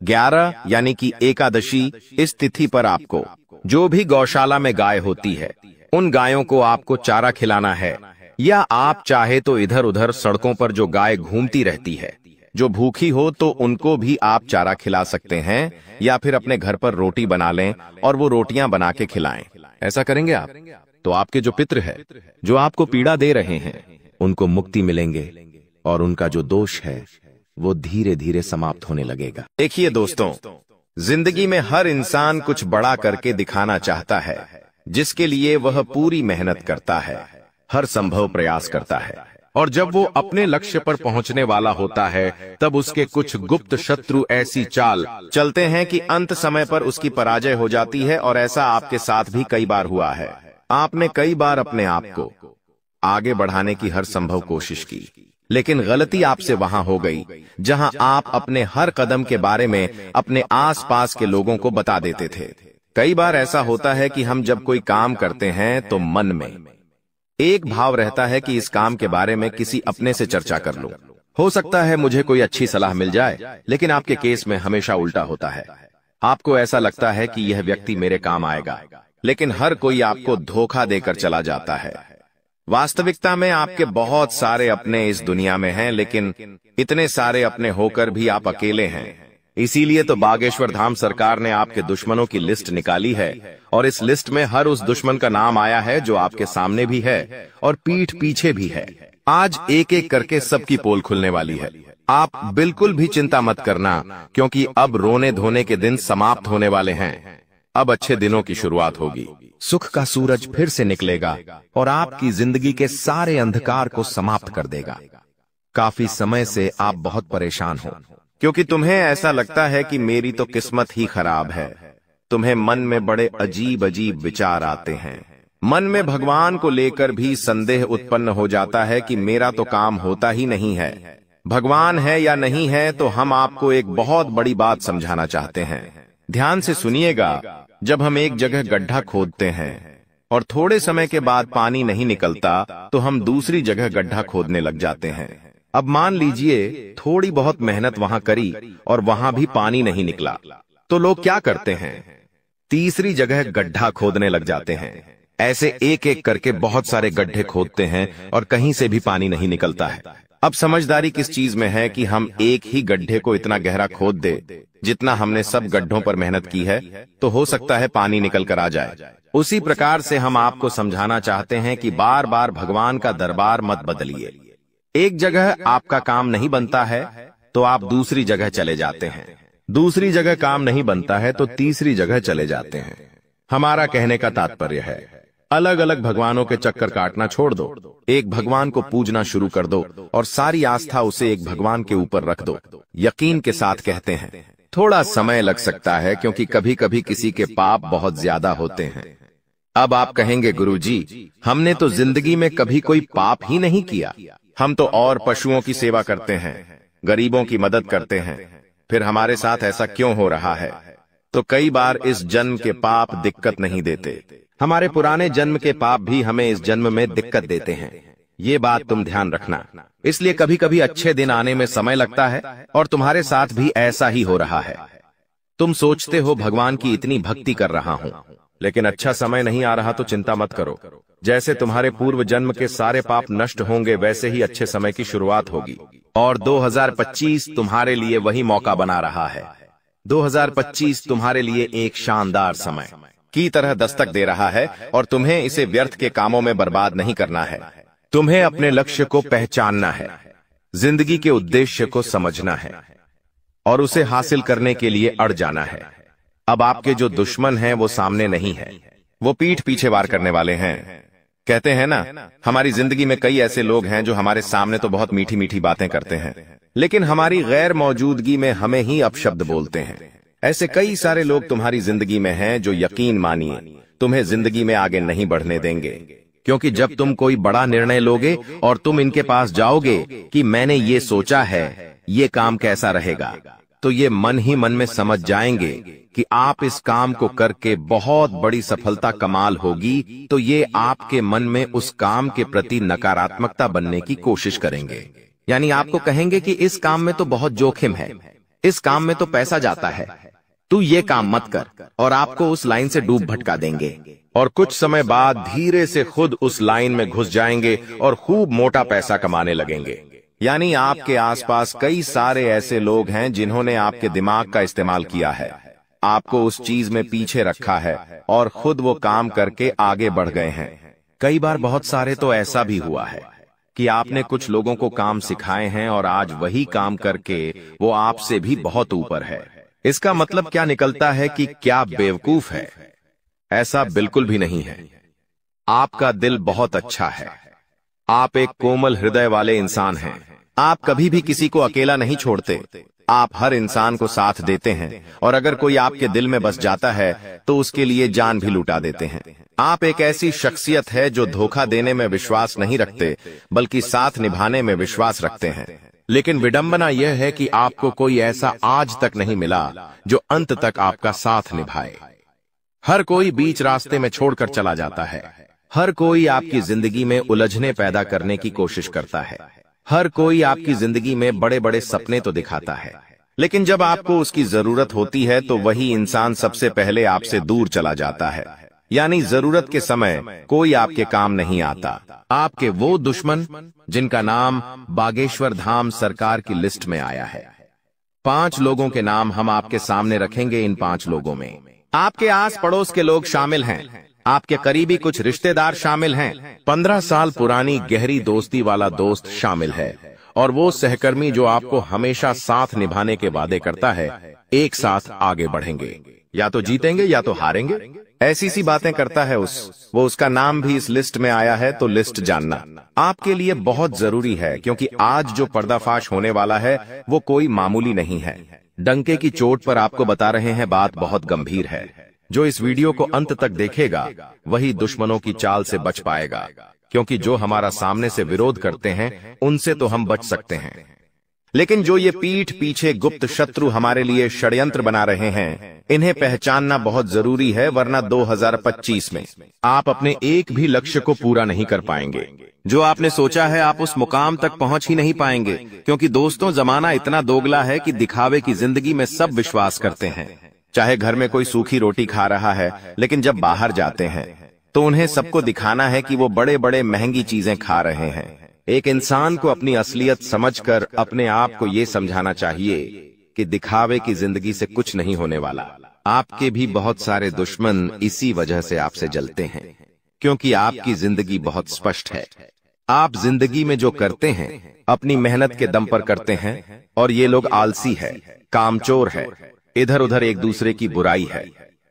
11 यानी कि एकादशी, इस तिथि पर आपको जो भी गौशाला में गाय होती है उन गायों को आपको चारा खिलाना है। या आप चाहे तो इधर उधर सड़कों पर जो गाय घूमती रहती है, जो भूखी हो, तो उनको भी आप चारा खिला सकते हैं। या फिर अपने घर पर रोटी बना लें और वो रोटियां बना के खिलाएं। ऐसा करेंगे आप तो आपके जो पितृ है, जो आपको पीड़ा दे रहे हैं, उनको मुक्ति मिलेंगे और उनका जो दोष है वो धीरे धीरे समाप्त होने लगेगा। देखिए दोस्तों, जिंदगी में हर इंसान कुछ बड़ा करके दिखाना चाहता है, जिसके लिए वह पूरी मेहनत करता है, हर संभव प्रयास करता है। और जब वो अपने लक्ष्य पर पहुंचने वाला होता है, तब उसके कुछ गुप्त शत्रु ऐसी चाल चलते हैं कि अंत समय पर उसकी पराजय हो जाती है। और ऐसा आपके साथ भी कई बार हुआ है। आपने कई बार अपने आप को आगे बढ़ाने की हर संभव कोशिश की, लेकिन गलती आपसे वहां हो गई जहां आप अपने हर कदम के बारे में अपने आसपास के लोगों को बता देते थे। कई बार ऐसा होता है कि हम जब कोई काम करते हैं तो मन में एक भाव रहता है कि इस काम के बारे में किसी अपने से चर्चा कर लूं, हो सकता है मुझे कोई अच्छी सलाह मिल जाए। लेकिन आपके केस में हमेशा उल्टा होता है। आपको ऐसा लगता है कि यह व्यक्ति मेरे काम आएगा, लेकिन हर कोई आपको धोखा देकर चला जाता है। वास्तविकता में आपके बहुत सारे अपने इस दुनिया में हैं, लेकिन इतने सारे अपने होकर भी आप अकेले हैं। इसीलिए तो बागेश्वर धाम सरकार ने आपके दुश्मनों की लिस्ट निकाली है, और इस लिस्ट में हर उस दुश्मन का नाम आया है जो आपके सामने भी है और पीठ पीछे भी है। आज एक एक करके सबकी पोल खुलने वाली है। आप बिल्कुल भी चिंता मत करना, क्योंकि अब रोने धोने के दिन समाप्त होने वाले हैं। अब अच्छे दिनों की शुरुआत होगी। सुख का सूरज फिर से निकलेगा और आपकी जिंदगी के सारे अंधकार को समाप्त कर देगा। काफी समय से आप बहुत परेशान हो, क्योंकि तुम्हें ऐसा लगता है कि मेरी तो किस्मत ही खराब है। तुम्हें मन में बड़े अजीब अजीब विचार आते हैं। मन में भगवान को लेकर भी संदेह उत्पन्न हो जाता है कि मेरा तो काम होता ही नहीं है। भगवान है या नहीं है, तो हम आपको एक बहुत बड़ी बात समझाना चाहते हैं। ध्यान से सुनिएगा। जब हम एक जगह गड्ढा खोदते हैं और थोड़े समय के बाद पानी नहीं निकलता, तो हम दूसरी जगह गड्ढा खोदने लग जाते हैं। अब मान लीजिए थोड़ी बहुत मेहनत वहां करी और वहां भी पानी नहीं निकला, तो लोग क्या करते हैं? तीसरी जगह गड्ढा खोदने लग जाते हैं। ऐसे एक एक करके बहुत सारे गड्ढे खोदते हैं और कहीं से भी पानी नहीं निकलता है। अब समझदारी किस चीज में है कि हम एक ही गड्ढे को इतना गहरा खोद दे जितना हमने सब गड्ढों पर मेहनत की है, तो हो सकता है पानी निकल कर आ जाए। उसी प्रकार से हम आपको समझाना चाहते हैं कि बार बार भगवान का दरबार मत बदलिए। एक जगह आपका काम नहीं बनता है तो आप दूसरी जगह चले जाते हैं, दूसरी जगह काम नहीं बनता है तो तीसरी जगह चले जाते हैं। हमारा कहने का तात्पर्य है, अलग अलग भगवानों के चक्कर काटना छोड़ दो, एक भगवान को पूजना शुरू कर दो और सारी आस्था उसे एक भगवान के ऊपर रख दो। यकीन के साथ कहते हैं, थोड़ा समय लग सकता है क्योंकि कभी कभी किसी के पाप बहुत ज्यादा होते हैं। अब आप कहेंगे, गुरुजी, हमने तो जिंदगी में कभी कोई पाप ही नहीं किया। हम तो और पशुओं की सेवा करते हैं, गरीबों की मदद करते हैं, फिर हमारे साथ ऐसा क्यों हो रहा है? तो कई बार इस जन्म के पाप दिक्कत नहीं देते, हमारे पुराने जन्म के पाप भी हमें इस जन्म में दिक्कत देते हैं। ये बात तुम ध्यान रखना। इसलिए कभी कभी अच्छे दिन आने में समय लगता है और तुम्हारे साथ भी ऐसा ही हो रहा है। तुम सोचते हो भगवान की इतनी भक्ति कर रहा हूं, लेकिन अच्छा समय नहीं आ रहा तो चिंता मत करो। जैसे तुम्हारे पूर्व जन्म के सारे पाप नष्ट होंगे, वैसे ही अच्छे समय की शुरुआत होगी। और 2025 तुम्हारे लिए वही मौका बना रहा है। 2025 तुम्हारे लिए एक शानदार समय की तरह दस्तक दे रहा है और तुम्हें इसे व्यर्थ के कामों में बर्बाद नहीं करना है। तुम्हें अपने लक्ष्य को पहचानना है, जिंदगी के उद्देश्य को समझना है और उसे हासिल करने के लिए अड़ जाना है। अब आपके जो दुश्मन हैं वो सामने नहीं है, वो पीठ पीछे वार करने वाले हैं। कहते हैं ना, हमारी जिंदगी में कई ऐसे लोग हैं जो हमारे सामने तो बहुत मीठी मीठी बातें करते हैं, लेकिन हमारी गैर मौजूदगी में हमें ही अपशब्द बोलते हैं। ऐसे कई सारे लोग तुम्हारी जिंदगी में हैं जो यकीन मानिए तुम्हें जिंदगी में आगे नहीं बढ़ने देंगे, क्योंकि जब तुम कोई बड़ा निर्णय लोगे और तुम इनके पास जाओगे कि मैंने ये सोचा है, ये काम कैसा रहेगा, तो ये मन ही मन में समझ जाएंगे कि आप इस काम को करके बहुत बड़ी सफलता कमाल होगी, तो ये आपके मन में उस काम के प्रति नकारात्मकता बनने की कोशिश करेंगे। यानी आपको कहेंगे कि इस काम में तो बहुत जोखिम है, इस काम में तो पैसा जाता है, तू ये काम मत कर, और आपको उस लाइन से डूब भटका देंगे। और कुछ समय बाद धीरे से खुद उस लाइन में घुस जाएंगे और खूब मोटा पैसा कमाने लगेंगे। यानी आपके आसपास कई सारे ऐसे लोग हैं जिन्होंने आपके दिमाग का इस्तेमाल किया है, आपको उस चीज में पीछे रखा है और खुद वो काम करके आगे बढ़ गए हैं। कई बार बहुत सारे तो ऐसा भी हुआ है कि आपने कुछ लोगों को काम सिखाए हैं और आज वही काम करके वो आपसे भी बहुत ऊपर है। इसका मतलब क्या निकलता है कि क्या बेवकूफ है? ऐसा बिल्कुल भी नहीं है। आपका दिल बहुत अच्छा है, आप एक कोमल हृदय वाले इंसान हैं। आप कभी भी किसी को अकेला नहीं छोड़ते, आप हर इंसान को साथ देते हैं, और अगर कोई आपके दिल में बस जाता है तो उसके लिए जान भी लुटा देते हैं। आप एक ऐसी शख्सियत है जो धोखा देने में विश्वास नहीं रखते, बल्कि साथ निभाने में विश्वास रखते हैं। लेकिन विडंबना यह है कि आपको कोई ऐसा आज तक नहीं मिला जो अंत तक आपका साथ निभाए। हर कोई बीच रास्ते में छोड़कर चला जाता है, हर कोई आपकी जिंदगी में उलझने पैदा करने की कोशिश करता है, हर कोई आपकी जिंदगी में बड़े बड़े सपने तो दिखाता है, लेकिन जब आपको उसकी जरूरत होती है तो वही इंसान सबसे पहले आपसे दूर चला जाता है। यानी जरूरत के समय कोई आपके काम नहीं आता। आपके वो दुश्मन जिनका नाम बागेश्वर धाम सरकार की लिस्ट में आया है। 5 लोगों के नाम हम आपके सामने रखेंगे। इन 5 लोगों में आपके आस पड़ोस के लोग शामिल हैं, आपके करीबी कुछ रिश्तेदार शामिल हैं, 15 साल पुरानी गहरी दोस्ती वाला दोस्त शामिल है, और वो सहकर्मी जो आपको हमेशा साथ निभाने के वादे करता है। एक साथ आगे बढ़ेंगे, या तो जीतेंगे या तो हारेंगे, ऐसी सी बातें करता है वो उसका नाम भी इस लिस्ट में आया है। तो लिस्ट जानना आपके लिए बहुत जरूरी है, क्योंकि आज जो पर्दाफाश होने वाला है वो कोई मामूली नहीं है। डंके की चोट पर आपको बता रहे हैं, बात बहुत गंभीर है। जो इस वीडियो को अंत तक देखेगा वही दुश्मनों की चाल से बच पाएगा, क्योंकि जो हमारा सामने से विरोध करते हैं उनसे तो हम बच सकते हैं, लेकिन जो ये पीठ पीछे गुप्त शत्रु हमारे लिए षड्यंत्र बना रहे हैं, इन्हें पहचानना बहुत जरूरी है, वरना 2025 में आप अपने एक भी लक्ष्य को पूरा नहीं कर पाएंगे। जो आपने सोचा है आप उस मुकाम तक पहुंच ही नहीं पाएंगे, क्योंकि दोस्तों जमाना इतना दोगला है कि दिखावे की जिंदगी में सब विश्वास करते हैं। चाहे घर में कोई सूखी रोटी खा रहा है, लेकिन जब बाहर जाते हैं तो उन्हें सबको दिखाना है कि वो बड़े बड़े महंगी चीजें खा रहे हैं। एक इंसान को अपनी असलियत समझकर अपने आप को ये समझाना चाहिए कि दिखावे की जिंदगी से कुछ नहीं होने वाला। आपके भी बहुत सारे दुश्मन इसी वजह से आपसे जलते हैं, क्योंकि आपकी जिंदगी बहुत स्पष्ट है। आप जिंदगी में जो करते हैं अपनी मेहनत के दम पर करते हैं, और ये लोग आलसी है, कामचोर है, इधर उधर एक दूसरे की बुराई है,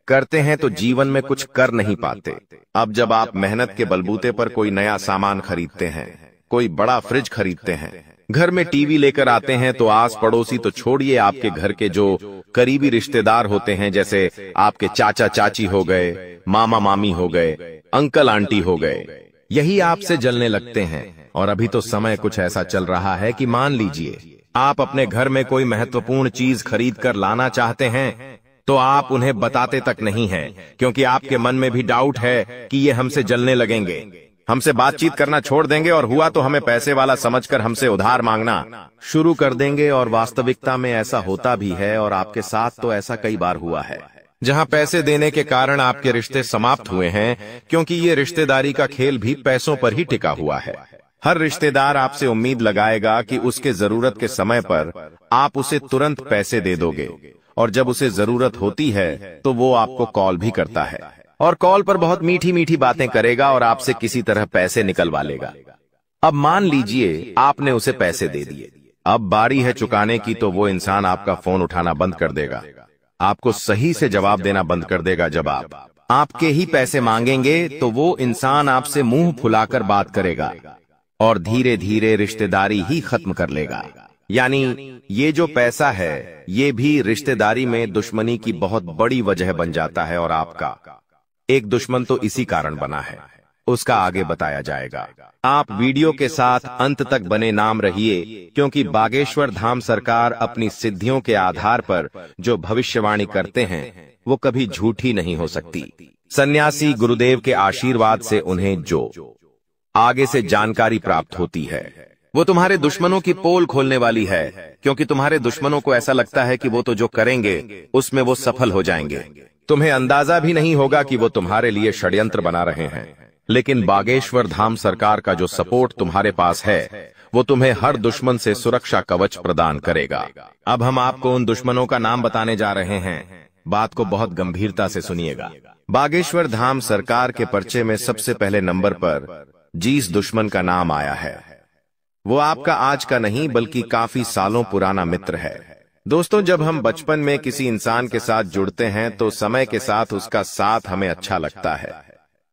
करते हैं तो जीवन में कुछ कर नहीं पाते। अब जब आप मेहनत के बलबूते पर कोई नया सामान खरीदते हैं, कोई बड़ा फ्रिज खरीदते हैं, घर में टीवी लेकर आते हैं, तो आस पड़ोसी तो छोड़िए, आपके घर के जो करीबी रिश्तेदार होते हैं, जैसे आपके चाचा चाची हो गए, मामा मामी हो गए, अंकल आंटी हो गए, यही आपसे जलने लगते हैं। और अभी तो समय कुछ ऐसा चल रहा है कि मान लीजिए आप अपने घर में कोई महत्वपूर्ण चीज खरीद कर लाना चाहते हैं, तो आप उन्हें बताते तक नहीं हैं, क्योंकि आपके मन में भी डाउट है कि ये हमसे जलने लगेंगे, हमसे बातचीत करना छोड़ देंगे, और हुआ तो हमें पैसे वाला समझकर हमसे उधार मांगना शुरू कर देंगे। और वास्तविकता में ऐसा होता भी है, और आपके साथ तो ऐसा कई बार हुआ है, जहां पैसे देने के कारण आपके रिश्ते समाप्त हुए हैं, क्योंकि ये रिश्तेदारी का खेल भी पैसों पर ही टिका हुआ है। हर रिश्तेदार आपसे उम्मीद लगाएगा कि उसके जरूरत के समय पर आप उसे तुरंत पैसे दे दोगे, और जब उसे जरूरत होती है तो वो आपको कॉल भी करता है, और कॉल पर बहुत मीठी मीठी बातें करेगा और आपसे किसी तरह पैसे निकलवा लेगा। अब मान लीजिए आपने उसे पैसे दे दिए, अब बारी है चुकाने की, तो वो इंसान आपका फोन उठाना बंद कर देगा, आपको सही से जवाब देना बंद कर देगा। जब आप आपके ही पैसे मांगेंगे तो वो इंसान आपसे मुंह फुलाकर बात करेगा और धीरे धीरे रिश्तेदारी ही खत्म कर लेगा। यानी ये जो पैसा है ये भी रिश्तेदारी में दुश्मनी की बहुत बड़ी वजह बन जाता है, और आपका एक दुश्मन तो इसी कारण बना है। उसका आगे बताया जाएगा। आप वीडियो के साथ अंत तक बने नाम रहिए, क्योंकि बागेश्वर धाम सरकार अपनी सिद्धियों के आधार पर जो भविष्यवाणी करते हैं वो कभी झूठी नहीं हो सकती। सन्यासी गुरुदेव के आशीर्वाद से उन्हें जो आगे से जानकारी प्राप्त होती है वो तुम्हारे दुश्मनों की पोल खोलने वाली है, क्योंकि तुम्हारे दुश्मनों को ऐसा लगता है कि वो तो जो करेंगे उसमें वो सफल हो जाएंगे। तुम्हें अंदाजा भी नहीं होगा कि वो तुम्हारे लिए षड्यंत्र बना रहे हैं, लेकिन बागेश्वर धाम सरकार का जो सपोर्ट तुम्हारे पास है वो तुम्हें हर दुश्मन से सुरक्षा कवच प्रदान करेगा। अब हम आपको उन दुश्मनों का नाम बताने जा रहे हैं, बात को बहुत गंभीरता से सुनिएगा। बागेश्वर धाम सरकार के पर्चे में सबसे पहले नंबर पर जिस दुश्मन का नाम आया है वो आपका आज का नहीं बल्कि काफी सालों पुराना मित्र है। दोस्तों, जब हम बचपन में किसी इंसान के साथ जुड़ते हैं तो समय के साथ उसका साथ हमें अच्छा लगता है,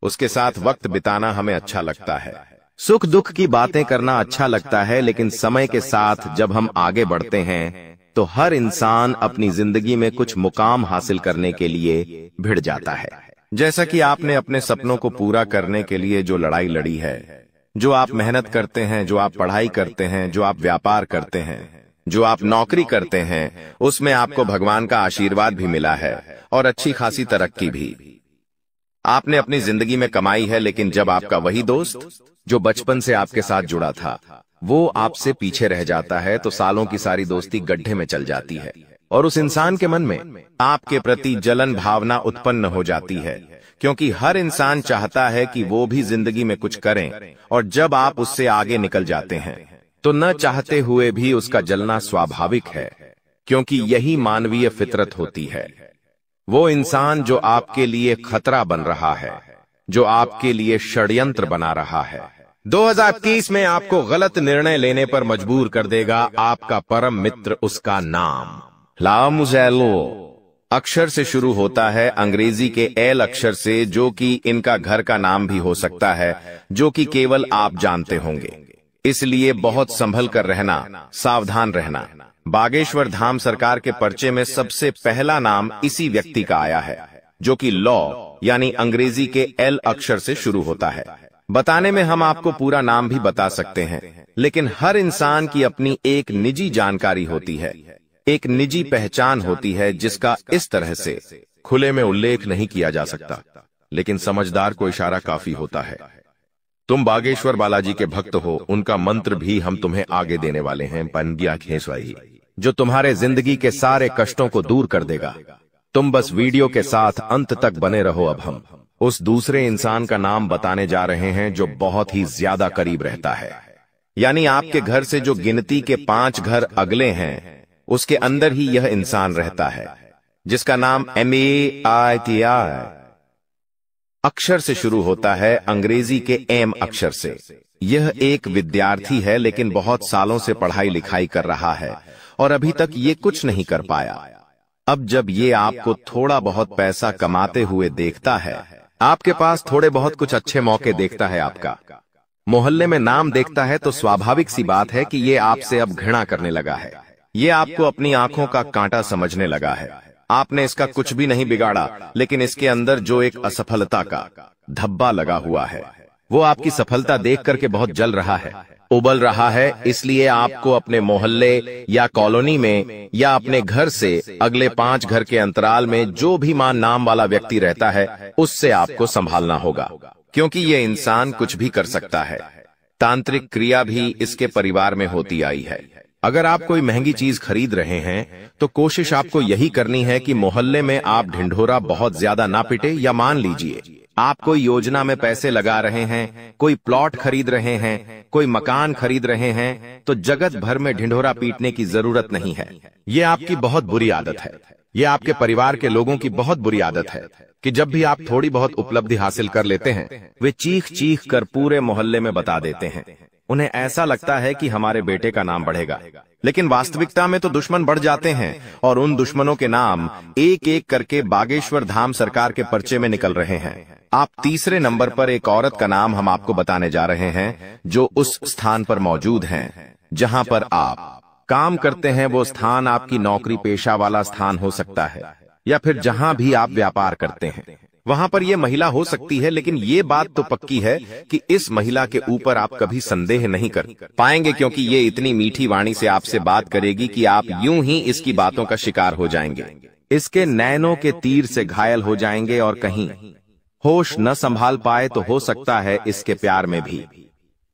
उसके साथ वक्त बिताना हमें अच्छा लगता है, सुख दुख की बातें करना अच्छा लगता है। लेकिन समय के साथ जब हम आगे बढ़ते हैं तो हर इंसान अपनी जिंदगी में कुछ मुकाम हासिल करने के लिए भिड़ जाता है। जैसा कि आपने अपने सपनों को पूरा करने के लिए जो लड़ाई लड़ी है, जो आप मेहनत करते हैं, जो आप पढ़ाई करते हैं, जो आप व्यापार करते हैं, जो आप नौकरी करते हैं, उसमें आपको भगवान का आशीर्वाद भी मिला है और अच्छी खासी तरक्की भी आपने अपनी जिंदगी में कमाई है। लेकिन जब आपका वही दोस्त जो बचपन से आपके साथ जुड़ा था वो आपसे पीछे रह जाता है तो सालों की सारी दोस्ती गड्ढे में चल जाती है और उस इंसान के मन में आपके प्रति जलन भावना उत्पन्न हो जाती है, क्योंकि हर इंसान चाहता है कि वो भी जिंदगी में कुछ करें, और जब आप उससे आगे निकल जाते हैं तो न चाहते हुए भी उसका जलना स्वाभाविक है, क्योंकि यही मानवीय फितरत होती है। वो इंसान जो आपके लिए खतरा बन रहा है, जो आपके लिए षड्यंत्र बना रहा है, 2030 में आपको गलत निर्णय लेने पर मजबूर कर देगा। आपका परम मित्र, उसका नाम लामुज़ेलो अक्षर से शुरू होता है, अंग्रेजी के एल अक्षर से, जो कि इनका घर का नाम भी हो सकता है, जो कि केवल आप जानते होंगे। इसलिए बहुत संभल कर रहना, सावधान रहना। बागेश्वर धाम सरकार के पर्चे में सबसे पहला नाम इसी व्यक्ति का आया है, जो कि लॉ यानी अंग्रेजी के एल अक्षर से शुरू होता है। बताने में हम आपको पूरा नाम भी बता सकते हैं, लेकिन हर इंसान की अपनी एक निजी जानकारी होती है, एक निजी पहचान होती है, जिसका इस तरह से खुले में उल्लेख नहीं किया जा सकता, लेकिन समझदार को इशारा काफी होता है। तुम बागेश्वर बालाजी के भक्त हो, उनका मंत्र भी हम तुम्हें आगे देने वाले हैं, पंड्या खेसवाई, जो तुम्हारे जिंदगी के सारे कष्टों को दूर कर देगा। तुम बस वीडियो के साथ अंत तक बने रहो। अब हम उस दूसरे इंसान का नाम बताने जा रहे हैं जो बहुत ही ज्यादा करीब रहता है, यानी आपके घर से जो गिनती के 5 घर अगले हैं उसके अंदर ही यह इंसान रहता है, जिसका नाम MEITI अक्षर से शुरू होता है, अंग्रेजी के एम अक्षर से। यह एक विद्यार्थी है, लेकिन बहुत सालों से पढ़ाई लिखाई कर रहा है और अभी तक ये कुछ नहीं कर पाया। अब जब ये आपको थोड़ा बहुत पैसा कमाते हुए देखता है, आपके पास थोड़े बहुत कुछ अच्छे मौके देखता है, आपका मोहल्ले में नाम देखता है, तो स्वाभाविक सी बात है कि ये आपसे अब घृणा करने लगा है। ये आपको अपनी आंखों का कांटा समझने लगा है। आपने इसका कुछ भी नहीं बिगाड़ा, लेकिन इसके अंदर जो एक असफलता का धब्बा लगा हुआ है वो आपकी सफलता देख करके बहुत जल रहा है, उबल रहा है। इसलिए आपको अपने मोहल्ले या कॉलोनी में या अपने घर से अगले 5 घर के अंतराल में जो भी मान नाम वाला व्यक्ति रहता है उससे आपको संभालना होगा, क्योंकि ये इंसान कुछ भी कर सकता है। तांत्रिक क्रिया भी इसके परिवार में होती आई है। अगर आप कोई महंगी चीज खरीद रहे हैं तो कोशिश आपको यही करनी है कि मोहल्ले में आप ढिंढोरा बहुत ज्यादा ना पिटे। या मान लीजिए आप कोई योजना में पैसे लगा रहे हैं, कोई प्लॉट खरीद रहे हैं, कोई मकान खरीद रहे हैं, तो जगत भर में ढिंढोरा पीटने की जरूरत नहीं है। ये आपकी बहुत बुरी आदत है, ये आपके परिवार के लोगों की बहुत बुरी आदत है कि जब भी आप थोड़ी बहुत उपलब्धि हासिल कर लेते हैं वे चीख चीख कर पूरे मोहल्ले में बता देते हैं। उन्हें ऐसा लगता है कि हमारे बेटे का नाम बढ़ेगा, लेकिन वास्तविकता में तो दुश्मन बढ़ जाते हैं और उन दुश्मनों के नाम एक एक करके बागेश्वर धाम सरकार के पर्चे में निकल रहे हैं। आप तीसरे नंबर पर एक औरत का नाम हम आपको बताने जा रहे हैं, जो उस स्थान पर मौजूद हैं जहां पर आप काम करते हैं। वो स्थान आपकी नौकरी पेशा वाला स्थान हो सकता है, या फिर जहां भी आप व्यापार करते हैं। वहां पर यह महिला हो सकती है, लेकिन ये बात तो पक्की है कि इस महिला के ऊपर आप कभी संदेह नहीं कर पाएंगे, क्योंकि ये इतनी मीठी वाणी से आपसे बात करेगी कि आप यूं ही इसकी बातों का शिकार हो जाएंगे। इसके नैनों के तीर से घायल हो जाएंगे और कहीं होश न संभाल पाए तो हो सकता है इसके प्यार में भी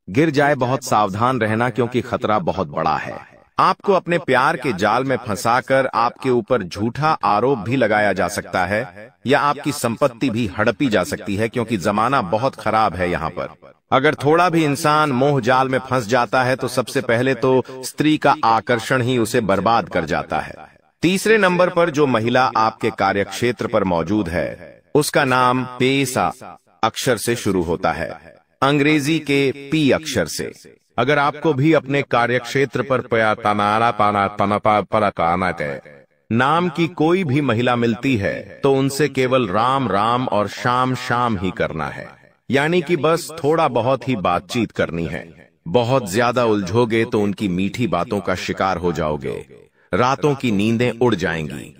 गिर जाए। बहुत सावधान रहना, क्योंकि खतरा बहुत बड़ा है। आपको अपने प्यार के जाल में फंसाकर आपके ऊपर झूठा आरोप भी लगाया जा सकता है या आपकी संपत्ति भी हड़पी जा सकती है, क्योंकि जमाना बहुत खराब है यहाँ पर। अगर थोड़ा भी इंसान मोह जाल में फंस जाता है तो सबसे पहले तो स्त्री का आकर्षण ही उसे बर्बाद कर जाता है। तीसरे नंबर पर जो महिला आपके कार्यक्षेत्र पर मौजूद है उसका नाम पेसा अक्षर से शुरू होता है, अंग्रेजी के पी अक्षर से। अगर आपको भी अपने कार्यक्षेत्र पर नाम की कोई भी महिला मिलती है तो उनसे केवल राम राम और शाम शाम ही करना है, यानी कि बस थोड़ा बहुत ही बातचीत करनी है। बहुत ज्यादा उलझोगे तो उनकी मीठी बातों का शिकार हो जाओगे, रातों की नींदें उड़ जाएंगी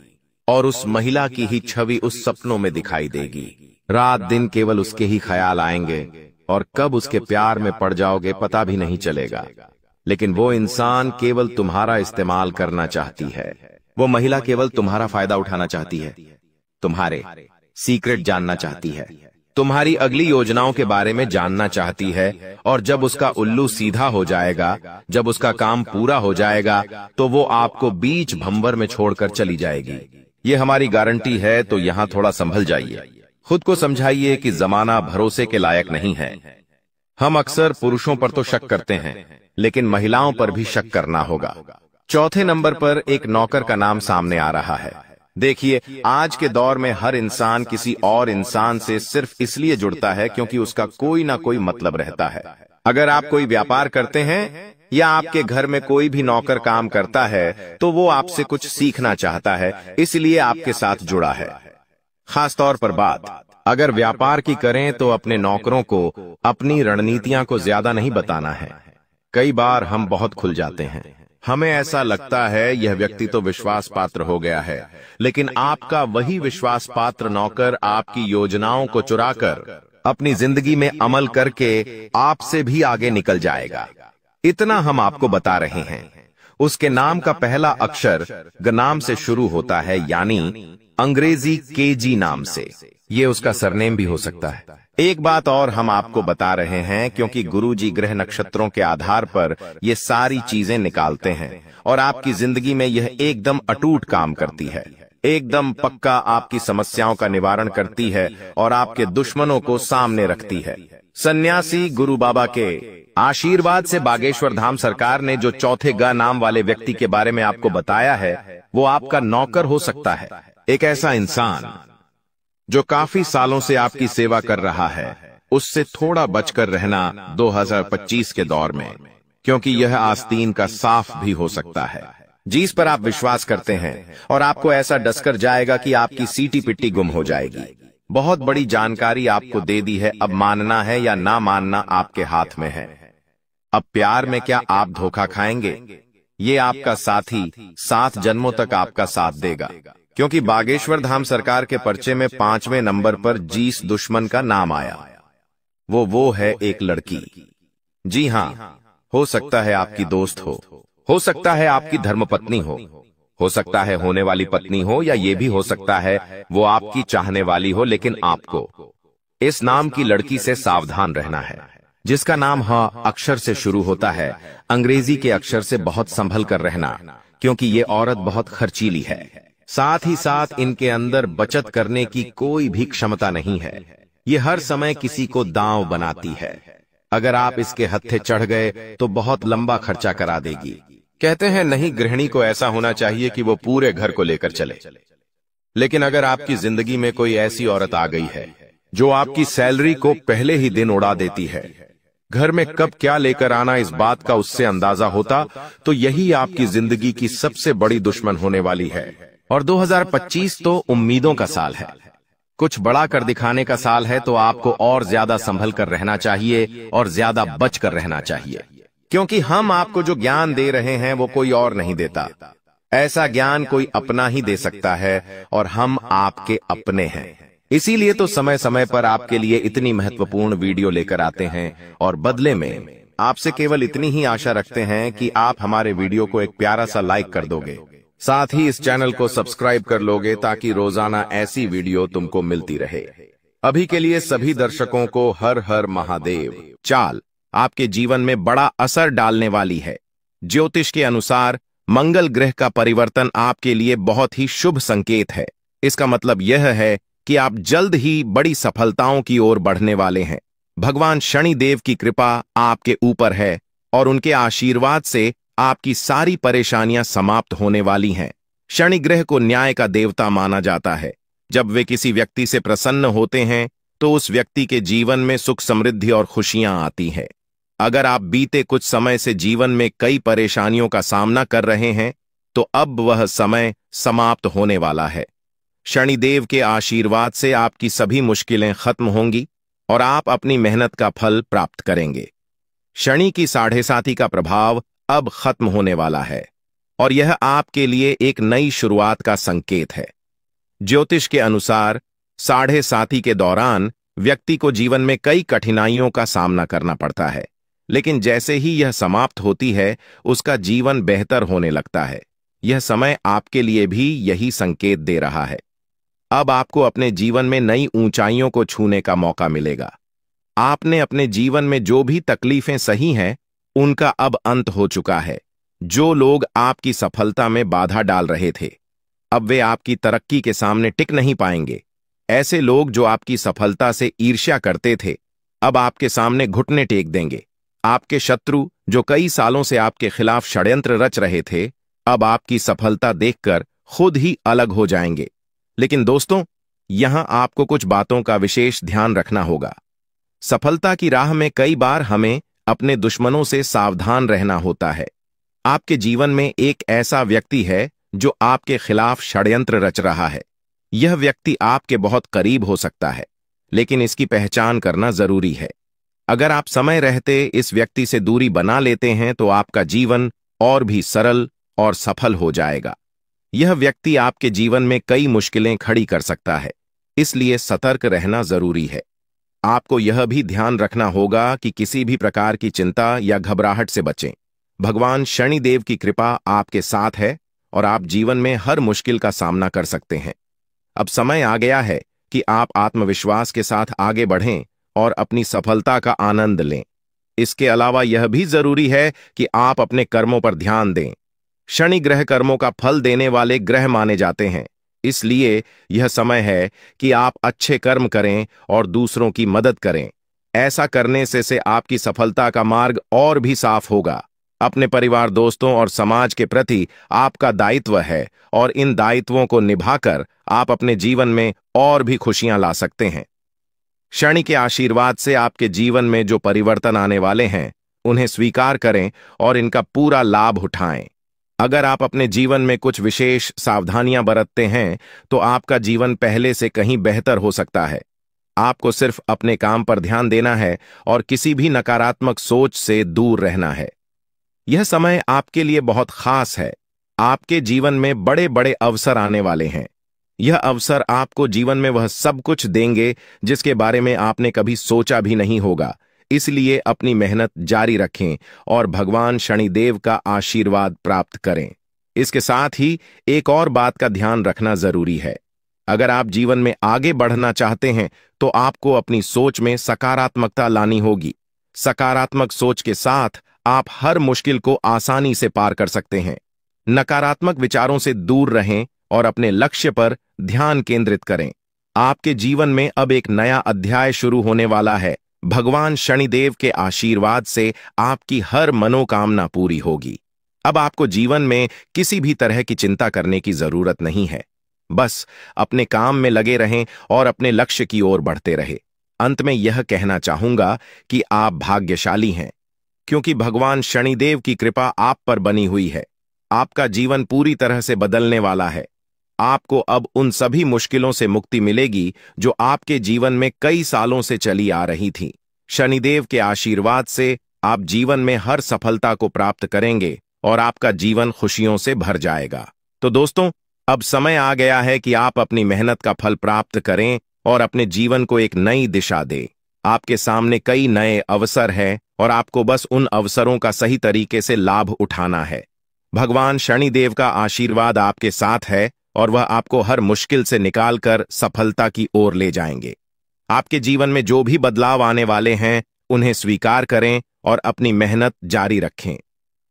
और उस महिला की ही छवि उस सपनों में दिखाई देगी। रात दिन केवल उसके ही ख्याल आएंगे और कब उसके प्यार में पड़ जाओगे पता भी नहीं चलेगा। लेकिन वो इंसान केवल तुम्हारा इस्तेमाल करना चाहती है, वो महिला केवल तुम्हारा फायदा उठाना चाहती है, तुम्हारे सीक्रेट जानना चाहती है, तुम्हारी अगली योजनाओं के बारे में जानना चाहती है। और जब उसका उल्लू सीधा हो जाएगा, जब उसका काम पूरा हो जाएगा, तो वो आपको बीच भंवर में छोड़कर चली जाएगी। ये हमारी गारंटी है, तो यहां थोड़ा संभल जाइए। खुद को समझाइए कि जमाना भरोसे के लायक नहीं है। हम अक्सर पुरुषों पर तो शक करते हैं, लेकिन महिलाओं पर भी शक करना होगा। चौथे नंबर पर एक नौकर का नाम सामने आ रहा है। देखिए, आज के दौर में हर इंसान किसी और इंसान से सिर्फ इसलिए जुड़ता है क्योंकि उसका कोई ना कोई मतलब रहता है। अगर आप कोई व्यापार करते हैं या आपके घर में कोई भी नौकर काम करता है तो वो आपसे कुछ सीखना चाहता है, इसलिए आपके साथ जुड़ा है। खासतौर पर बात अगर व्यापार की करें तो अपने नौकरों को अपनी रणनीतियां को ज्यादा नहीं बताना है। कई बार हम बहुत खुल जाते हैं, हमें ऐसा लगता है यह व्यक्ति तो विश्वास पात्र हो गया है, लेकिन आपका वही विश्वास पात्र नौकर आपकी योजनाओं को चुराकर अपनी जिंदगी में अमल करके आपसे भी आगे निकल जाएगा। इतना हम आपको बता रहे हैं। उसके नाम का पहला अक्षर ग नाम से शुरू होता है, यानी अंग्रेजी केजी नाम से। ये उसका सरनेम भी हो सकता है। एक बात और हम आपको बता रहे हैं, क्योंकि गुरुजी ग्रह नक्षत्रों के आधार पर ये सारी चीजें निकालते हैं और आपकी जिंदगी में यह एकदम अटूट काम करती है, एकदम पक्का आपकी समस्याओं का निवारण करती है और आपके दुश्मनों को सामने रखती है। सन्यासी गुरु बाबा के आशीर्वाद से बागेश्वर धाम सरकार ने जो चौथे ग नाम वाले व्यक्ति के बारे में आपको बताया है, वो आपका नौकर हो सकता है। एक ऐसा इंसान जो काफी सालों से आपकी सेवा कर रहा है, उससे थोड़ा बचकर रहना 2025 के दौर में, क्योंकि यह आस्तीन का साफ भी हो सकता है जिस पर आप विश्वास करते हैं और आपको ऐसा डसकर जाएगा कि आपकी सीटी पिट्टी गुम हो जाएगी। बहुत बड़ी जानकारी आपको दे दी है, अब मानना है या ना मानना आपके हाथ में है। अब प्यार में क्या आप धोखा खाएंगे? ये आपका साथी 7 जन्मों तक आपका साथ देगा, क्योंकि बागेश्वर धाम सरकार के पर्चे में 5वें नंबर पर जिस दुश्मन का नाम आया वो है एक लड़की। जी हां, हो सकता है आपकी दोस्त हो सकता है आपकी धर्मपत्नी हो सकता है होने वाली पत्नी हो, या ये भी हो सकता है वो आपकी चाहने वाली हो। लेकिन आपको इस नाम की लड़की से सावधान रहना है, जिसका नाम ह अक्षर से शुरू होता है, अंग्रेजी के अक्षर से बहुत संभल कर रहना, क्योंकि ये औरत बहुत खर्चीली है। साथ ही साथ इनके अंदर बचत करने की कोई भी क्षमता नहीं है। ये हर समय किसी को दांव बनाती है। अगर आप इसके हत्थे चढ़ गए तो बहुत लंबा खर्चा करा देगी। कहते हैं नहीं, गृहिणी को ऐसा होना चाहिए कि वो पूरे घर को लेकर चले। लेकिन अगर आपकी जिंदगी में कोई ऐसी औरत आ गई है जो आपकी सैलरी को पहले ही दिन उड़ा देती है, घर में कब क्या लेकर आना इस बात का उससे अंदाजा होता, तो यही आपकी जिंदगी की सबसे बड़ी दुश्मन होने वाली है। और 2025 तो उम्मीदों का साल है, कुछ बड़ा कर दिखाने का साल है, तो आपको और ज्यादा संभल कर रहना चाहिए और ज्यादा बच कर रहना चाहिए, क्योंकि हम आपको जो ज्ञान दे रहे हैं वो कोई और नहीं देता। ऐसा ज्ञान कोई अपना ही दे सकता है और हम आपके अपने हैं। इसीलिए तो समय समय पर आपके लिए इतनी महत्वपूर्ण वीडियो लेकर आते हैं और बदले में आपसे केवल इतनी ही आशा रखते हैं कि आप हमारे वीडियो को एक प्यारा सा लाइक कर दोगे, साथ ही इस चैनल को सब्सक्राइब कर लोगे ताकि रोजाना ऐसी वीडियो तुमको मिलती रहे। अभी के लिए सभी दर्शकों को हर हर महादेव। चाल आपके जीवन में बड़ा असर डालने वाली है। ज्योतिष के अनुसार मंगल ग्रह का परिवर्तन आपके लिए बहुत ही शुभ संकेत है। इसका मतलब यह है कि आप जल्द ही बड़ी सफलताओं की ओर बढ़ने वाले हैं। भगवान शनिदेव की कृपा आपके ऊपर है और उनके आशीर्वाद से आपकी सारी परेशानियां समाप्त होने वाली हैं। शनि ग्रह को न्याय का देवता माना जाता है। जब वे किसी व्यक्ति से प्रसन्न होते हैं तो उस व्यक्ति के जीवन में सुख समृद्धि और खुशियां आती हैं। अगर आप बीते कुछ समय से जीवन में कई परेशानियों का सामना कर रहे हैं तो अब वह समय समाप्त होने वाला है। शनिदेव के आशीर्वाद से आपकी सभी मुश्किलें खत्म होंगी और आप अपनी मेहनत का फल प्राप्त करेंगे। शनि की 7.5 का प्रभाव अब खत्म होने वाला है और यह आपके लिए एक नई शुरुआत का संकेत है। ज्योतिष के अनुसार 7.5 के दौरान व्यक्ति को जीवन में कई कठिनाइयों का सामना करना पड़ता है, लेकिन जैसे ही यह समाप्त होती है उसका जीवन बेहतर होने लगता है। यह समय आपके लिए भी यही संकेत दे रहा है। अब आपको अपने जीवन में नई ऊंचाइयों को छूने का मौका मिलेगा। आपने अपने जीवन में जो भी तकलीफें सही हैं उनका अब अंत हो चुका है। जो लोग आपकी सफलता में बाधा डाल रहे थे अब वे आपकी तरक्की के सामने टिक नहीं पाएंगे। ऐसे लोग जो आपकी सफलता से ईर्ष्या करते थे अब आपके सामने घुटने टेक देंगे। आपके शत्रु जो कई सालों से आपके खिलाफ षड्यंत्र रच रहे थे अब आपकी सफलता देखकर खुद ही अलग हो जाएंगे। लेकिन दोस्तों, यहां आपको कुछ बातों का विशेष ध्यान रखना होगा। सफलता की राह में कई बार हमें अपने दुश्मनों से सावधान रहना होता है। आपके जीवन में एक ऐसा व्यक्ति है जो आपके खिलाफ षड्यंत्र रच रहा है। यह व्यक्ति आपके बहुत करीब हो सकता है, लेकिन इसकी पहचान करना जरूरी है। अगर आप समय रहते इस व्यक्ति से दूरी बना लेते हैं तो आपका जीवन और भी सरल और सफल हो जाएगा। यह व्यक्ति आपके जीवन में कई मुश्किलें खड़ी कर सकता है, इसलिए सतर्क रहना जरूरी है। आपको यह भी ध्यान रखना होगा कि किसी भी प्रकार की चिंता या घबराहट से बचें। भगवान शनिदेव की कृपा आपके साथ है और आप जीवन में हर मुश्किल का सामना कर सकते हैं। अब समय आ गया है कि आप आत्मविश्वास के साथ आगे बढ़ें और अपनी सफलता का आनंद लें। इसके अलावा यह भी जरूरी है कि आप अपने कर्मों पर ध्यान दें। शनि ग्रह कर्मों का फल देने वाले ग्रह माने जाते हैं, इसलिए यह समय है कि आप अच्छे कर्म करें और दूसरों की मदद करें। ऐसा करने से आपकी सफलता का मार्ग और भी साफ होगा। अपने परिवार, दोस्तों और समाज के प्रति आपका दायित्व है और इन दायित्वों को निभाकर आप अपने जीवन में और भी खुशियां ला सकते हैं। शनि के आशीर्वाद से आपके जीवन में जो परिवर्तन आने वाले हैं उन्हें स्वीकार करें और इनका पूरा लाभ उठाएं। अगर आप अपने जीवन में कुछ विशेष सावधानियां बरतते हैं तो आपका जीवन पहले से कहीं बेहतर हो सकता है। आपको सिर्फ अपने काम पर ध्यान देना है और किसी भी नकारात्मक सोच से दूर रहना है। यह समय आपके लिए बहुत खास है। आपके जीवन में बड़े बड़े अवसर आने वाले हैं। यह अवसर आपको जीवन में वह सब कुछ देंगे जिसके बारे में आपने कभी सोचा भी नहीं होगा। इसलिए अपनी मेहनत जारी रखें और भगवान शनिदेव का आशीर्वाद प्राप्त करें। इसके साथ ही एक और बात का ध्यान रखना जरूरी है। अगर आप जीवन में आगे बढ़ना चाहते हैं तो आपको अपनी सोच में सकारात्मकता लानी होगी। सकारात्मक सोच के साथ आप हर मुश्किल को आसानी से पार कर सकते हैं। नकारात्मक विचारों से दूर रहें और अपने लक्ष्य पर ध्यान केंद्रित करें। आपके जीवन में अब एक नया अध्याय शुरू होने वाला है। भगवान शनिदेव के आशीर्वाद से आपकी हर मनोकामना पूरी होगी। अब आपको जीवन में किसी भी तरह की चिंता करने की जरूरत नहीं है। बस अपने काम में लगे रहें और अपने लक्ष्य की ओर बढ़ते रहें। अंत में यह कहना चाहूंगा कि आप भाग्यशाली हैं, क्योंकि भगवान शनिदेव की कृपा आप पर बनी हुई है। आपका जीवन पूरी तरह से बदलने वाला है। आपको अब उन सभी मुश्किलों से मुक्ति मिलेगी जो आपके जीवन में कई सालों से चली आ रही थी। शनिदेव के आशीर्वाद से आप जीवन में हर सफलता को प्राप्त करेंगे और आपका जीवन खुशियों से भर जाएगा। तो दोस्तों, अब समय आ गया है कि आप अपनी मेहनत का फल प्राप्त करें और अपने जीवन को एक नई दिशा दे। आपके सामने कई नए अवसर हैं और आपको बस उन अवसरों का सही तरीके से लाभ उठाना है। भगवान शनिदेव का आशीर्वाद आपके साथ है और वह आपको हर मुश्किल से निकालकर सफलता की ओर ले जाएंगे। आपके जीवन में जो भी बदलाव आने वाले हैं उन्हें स्वीकार करें और अपनी मेहनत जारी रखें।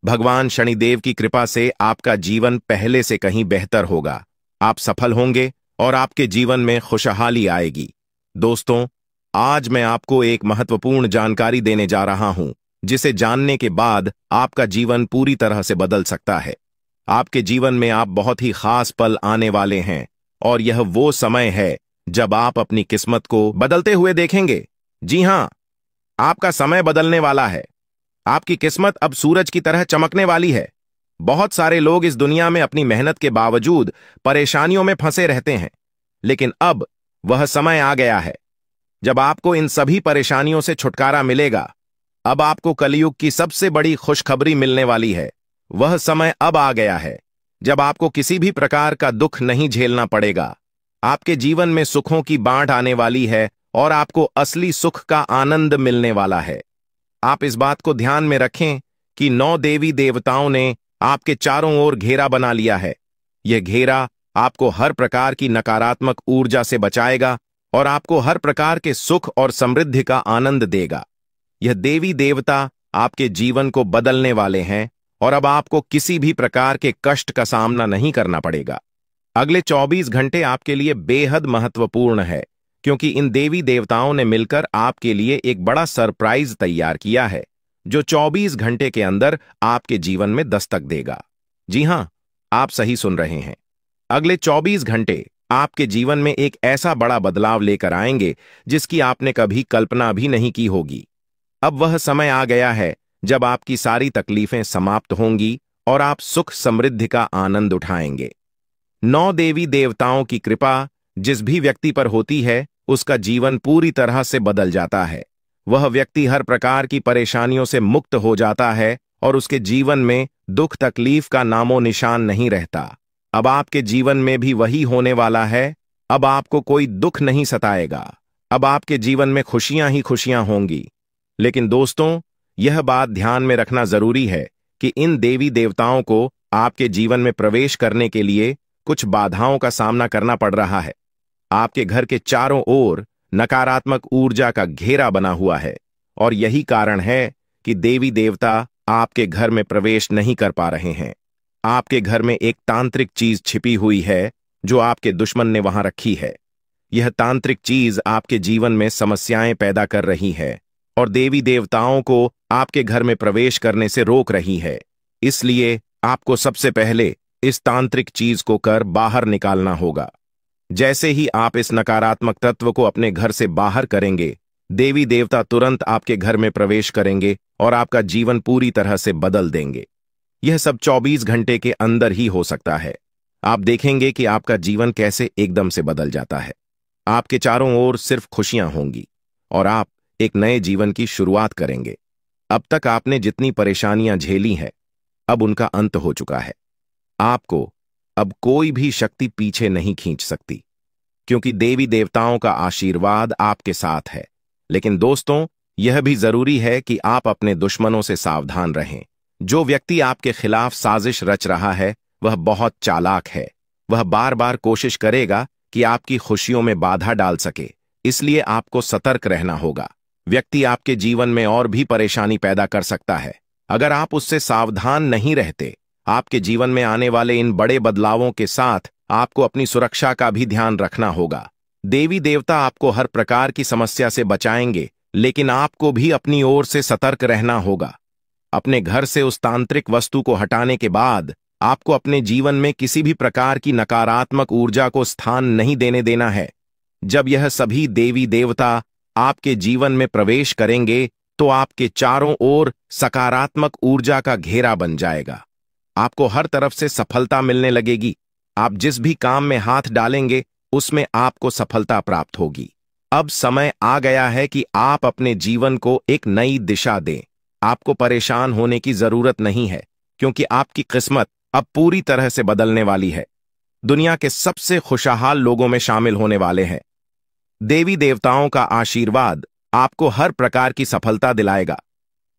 भगवान शनिदेव की कृपा से आपका जीवन पहले से कहीं बेहतर होगा। आप सफल होंगे और आपके जीवन में खुशहाली आएगी। दोस्तों, आज मैं आपको एक महत्वपूर्ण जानकारी देने जा रहा हूं, जिसे जानने के बाद आपका जीवन पूरी तरह से बदल सकता है। आपके जीवन में आप बहुत ही खास पल आने वाले हैं और यह वो समय है जब आप अपनी किस्मत को बदलते हुए देखेंगे। जी हां, आपका समय बदलने वाला है। आपकी किस्मत अब सूरज की तरह चमकने वाली है। बहुत सारे लोग इस दुनिया में अपनी मेहनत के बावजूद परेशानियों में फंसे रहते हैं, लेकिन अब वह समय आ गया है जब आपको इन सभी परेशानियों से छुटकारा मिलेगा। अब आपको कलयुग की सबसे बड़ी खुशखबरी मिलने वाली है। वह समय अब आ गया है जब आपको किसी भी प्रकार का दुख नहीं झेलना पड़ेगा। आपके जीवन में सुखों की बाढ़ आने वाली है और आपको असली सुख का आनंद मिलने वाला है। आप इस बात को ध्यान में रखें कि 9 देवी देवताओं ने आपके चारों ओर घेरा बना लिया है। यह घेरा आपको हर प्रकार की नकारात्मक ऊर्जा से बचाएगा और आपको हर प्रकार के सुख और समृद्धि का आनंद देगा। यह देवी देवता आपके जीवन को बदलने वाले हैं और अब आपको किसी भी प्रकार के कष्ट का सामना नहीं करना पड़ेगा। अगले 24 घंटे आपके लिए बेहद महत्वपूर्ण है, क्योंकि इन देवी देवताओं ने मिलकर आपके लिए एक बड़ा सरप्राइज तैयार किया है, जो 24 घंटे के अंदर आपके जीवन में दस्तक देगा। जी हां, आप सही सुन रहे हैं। अगले 24 घंटे आपके जीवन में एक ऐसा बड़ा बदलाव लेकर आएंगे जिसकी आपने कभी कल्पना भी नहीं की होगी। अब वह समय आ गया है जब आपकी सारी तकलीफें समाप्त होंगी और आप सुख समृद्धि का आनंद उठाएंगे। 9 देवी देवताओं की कृपा जिस भी व्यक्ति पर होती है, उसका जीवन पूरी तरह से बदल जाता है। वह व्यक्ति हर प्रकार की परेशानियों से मुक्त हो जाता है और उसके जीवन में दुख तकलीफ का नामो निशान नहीं रहता। अब आपके जीवन में भी वही होने वाला है। अब आपको कोई दुख नहीं सताएगा। अब आपके जीवन में खुशियां ही खुशियां होंगी। लेकिन दोस्तों, यह बात ध्यान में रखना जरूरी है कि इन देवी देवताओं को आपके जीवन में प्रवेश करने के लिए कुछ बाधाओं का सामना करना पड़ रहा है। आपके घर के चारों ओर नकारात्मक ऊर्जा का घेरा बना हुआ है और यही कारण है कि देवी देवता आपके घर में प्रवेश नहीं कर पा रहे हैं। आपके घर में एक तांत्रिक चीज छिपी हुई है जो आपके दुश्मन ने वहां रखी है। यह तांत्रिक चीज आपके जीवन में समस्याएं पैदा कर रही है और देवी देवताओं को आपके घर में प्रवेश करने से रोक रही है। इसलिए आपको सबसे पहले इस तांत्रिक चीज को कर बाहर निकालना होगा। जैसे ही आप इस नकारात्मक तत्व को अपने घर से बाहर करेंगे, देवी देवता तुरंत आपके घर में प्रवेश करेंगे और आपका जीवन पूरी तरह से बदल देंगे। यह सब 24 घंटे के अंदर ही हो सकता है। आप देखेंगे कि आपका जीवन कैसे एकदम से बदल जाता है। आपके चारों ओर सिर्फ खुशियां होंगी और आप एक नए जीवन की शुरुआत करेंगे। अब तक आपने जितनी परेशानियां झेली हैं, अब उनका अंत हो चुका है। आपको अब कोई भी शक्ति पीछे नहीं खींच सकती, क्योंकि देवी देवताओं का आशीर्वाद आपके साथ है। लेकिन दोस्तों, यह भी जरूरी है कि आप अपने दुश्मनों से सावधान रहें। जो व्यक्ति आपके खिलाफ साजिश रच रहा है, वह बहुत चालाक है। वह बार बार कोशिश करेगा कि आपकी खुशियों में बाधा डाल सके, इसलिए आपको सतर्क रहना होगा। व्यक्ति आपके जीवन में और भी परेशानी पैदा कर सकता है। अगर आप उससे सावधान नहीं रहते, आपके जीवन में आने वाले इन बड़े बदलावों के साथ आपको अपनी सुरक्षा का भी ध्यान रखना होगा। देवी देवता आपको हर प्रकार की समस्या से बचाएंगे, लेकिन आपको भी अपनी ओर से सतर्क रहना होगा। अपने घर से उस तांत्रिक वस्तु को हटाने के बाद आपको अपने जीवन में किसी भी प्रकार की नकारात्मक ऊर्जा को स्थान नहीं देने देना है। जब यह सभी देवी देवता आपके जीवन में प्रवेश करेंगे, तो आपके चारों ओर सकारात्मक ऊर्जा का घेरा बन जाएगा। आपको हर तरफ से सफलता मिलने लगेगी। आप जिस भी काम में हाथ डालेंगे, उसमें आपको सफलता प्राप्त होगी। अब समय आ गया है कि आप अपने जीवन को एक नई दिशा दें। आपको परेशान होने की जरूरत नहीं है, क्योंकि आपकी किस्मत अब पूरी तरह से बदलने वाली है। दुनिया के सबसे खुशहाल लोगों में शामिल होने वाले हैं। देवी देवताओं का आशीर्वाद आपको हर प्रकार की सफलता दिलाएगा।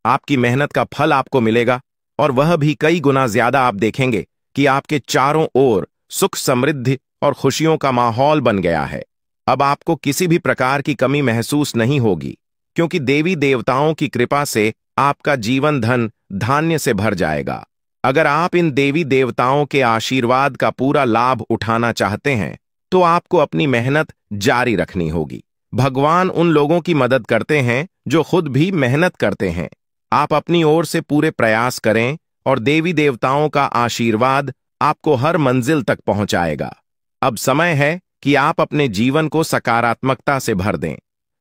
आपकी मेहनत का फल आपको मिलेगा और वह भी कई गुना ज्यादा। आप देखेंगे कि आपके चारों ओर सुख, समृद्धि और खुशियों का माहौल बन गया है। अब आपको किसी भी प्रकार की कमी महसूस नहीं होगी, क्योंकि देवी देवताओं की कृपा से आपका जीवन धन धान्य से भर जाएगा। अगर आप इन देवी देवताओं के आशीर्वाद का पूरा लाभ उठाना चाहते हैं तो आपको अपनी मेहनत जारी रखनी होगी। भगवान उन लोगों की मदद करते हैं जो खुद भी मेहनत करते हैं। आप अपनी ओर से पूरे प्रयास करें और देवी देवताओं का आशीर्वाद आपको हर मंजिल तक पहुंचाएगा। अब समय है कि आप अपने जीवन को सकारात्मकता से भर दें।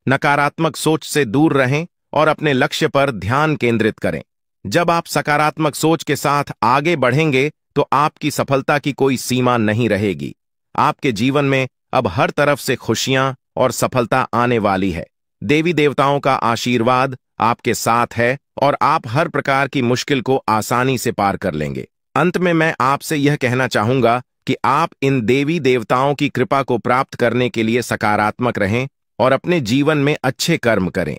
नकारात्मक सोच से दूर रहें और अपने लक्ष्य पर ध्यान केंद्रित करें। जब आप सकारात्मक सोच के साथ आगे बढ़ेंगे तो आपकी सफलता की कोई सीमा नहीं रहेगी। आपके जीवन में अब हर तरफ से खुशियां और सफलता आने वाली है। देवी देवताओं का आशीर्वाद आपके साथ है और आप हर प्रकार की मुश्किल को आसानी से पार कर लेंगे। अंत में मैं आपसे यह कहना चाहूंगा कि आप इन देवी देवताओं की कृपा को प्राप्त करने के लिए सकारात्मक रहें और अपने जीवन में अच्छे कर्म करें।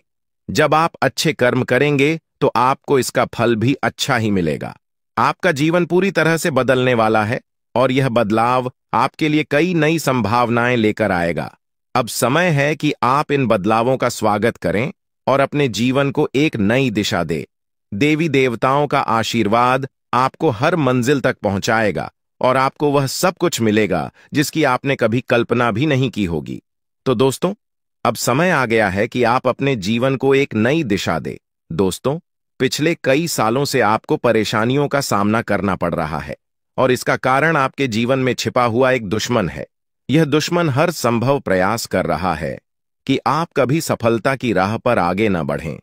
जब आप अच्छे कर्म करेंगे तो आपको इसका फल भी अच्छा ही मिलेगा। आपका जीवन पूरी तरह से बदलने वाला है और यह बदलाव आपके लिए कई नई संभावनाएं लेकर आएगा। अब समय है कि आप इन बदलावों का स्वागत करें और अपने जीवन को एक नई दिशा दें। देवी देवताओं का आशीर्वाद आपको हर मंजिल तक पहुंचाएगा और आपको वह सब कुछ मिलेगा जिसकी आपने कभी कल्पना भी नहीं की होगी। तो दोस्तों, अब समय आ गया है कि आप अपने जीवन को एक नई दिशा दें। दोस्तों, पिछले कई सालों से आपको परेशानियों का सामना करना पड़ रहा है और इसका कारण आपके जीवन में छिपा हुआ एक दुश्मन है। यह दुश्मन हर संभव प्रयास कर रहा है कि आप कभी सफलता की राह पर आगे न बढ़ें।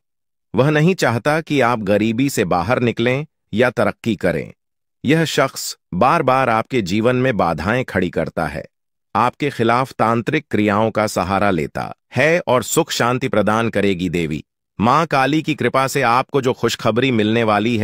वह नहीं चाहता कि आप गरीबी से बाहर निकलें या तरक्की करें। यह शख्स बार बार आपके जीवन में बाधाएं खड़ी करता है, आपके खिलाफ तांत्रिक क्रियाओं का सहारा लेता है और सुख शांति प्रदान करेगी देवी मां काली की कृपा से आपको जो खुशखबरी मिलने वाली है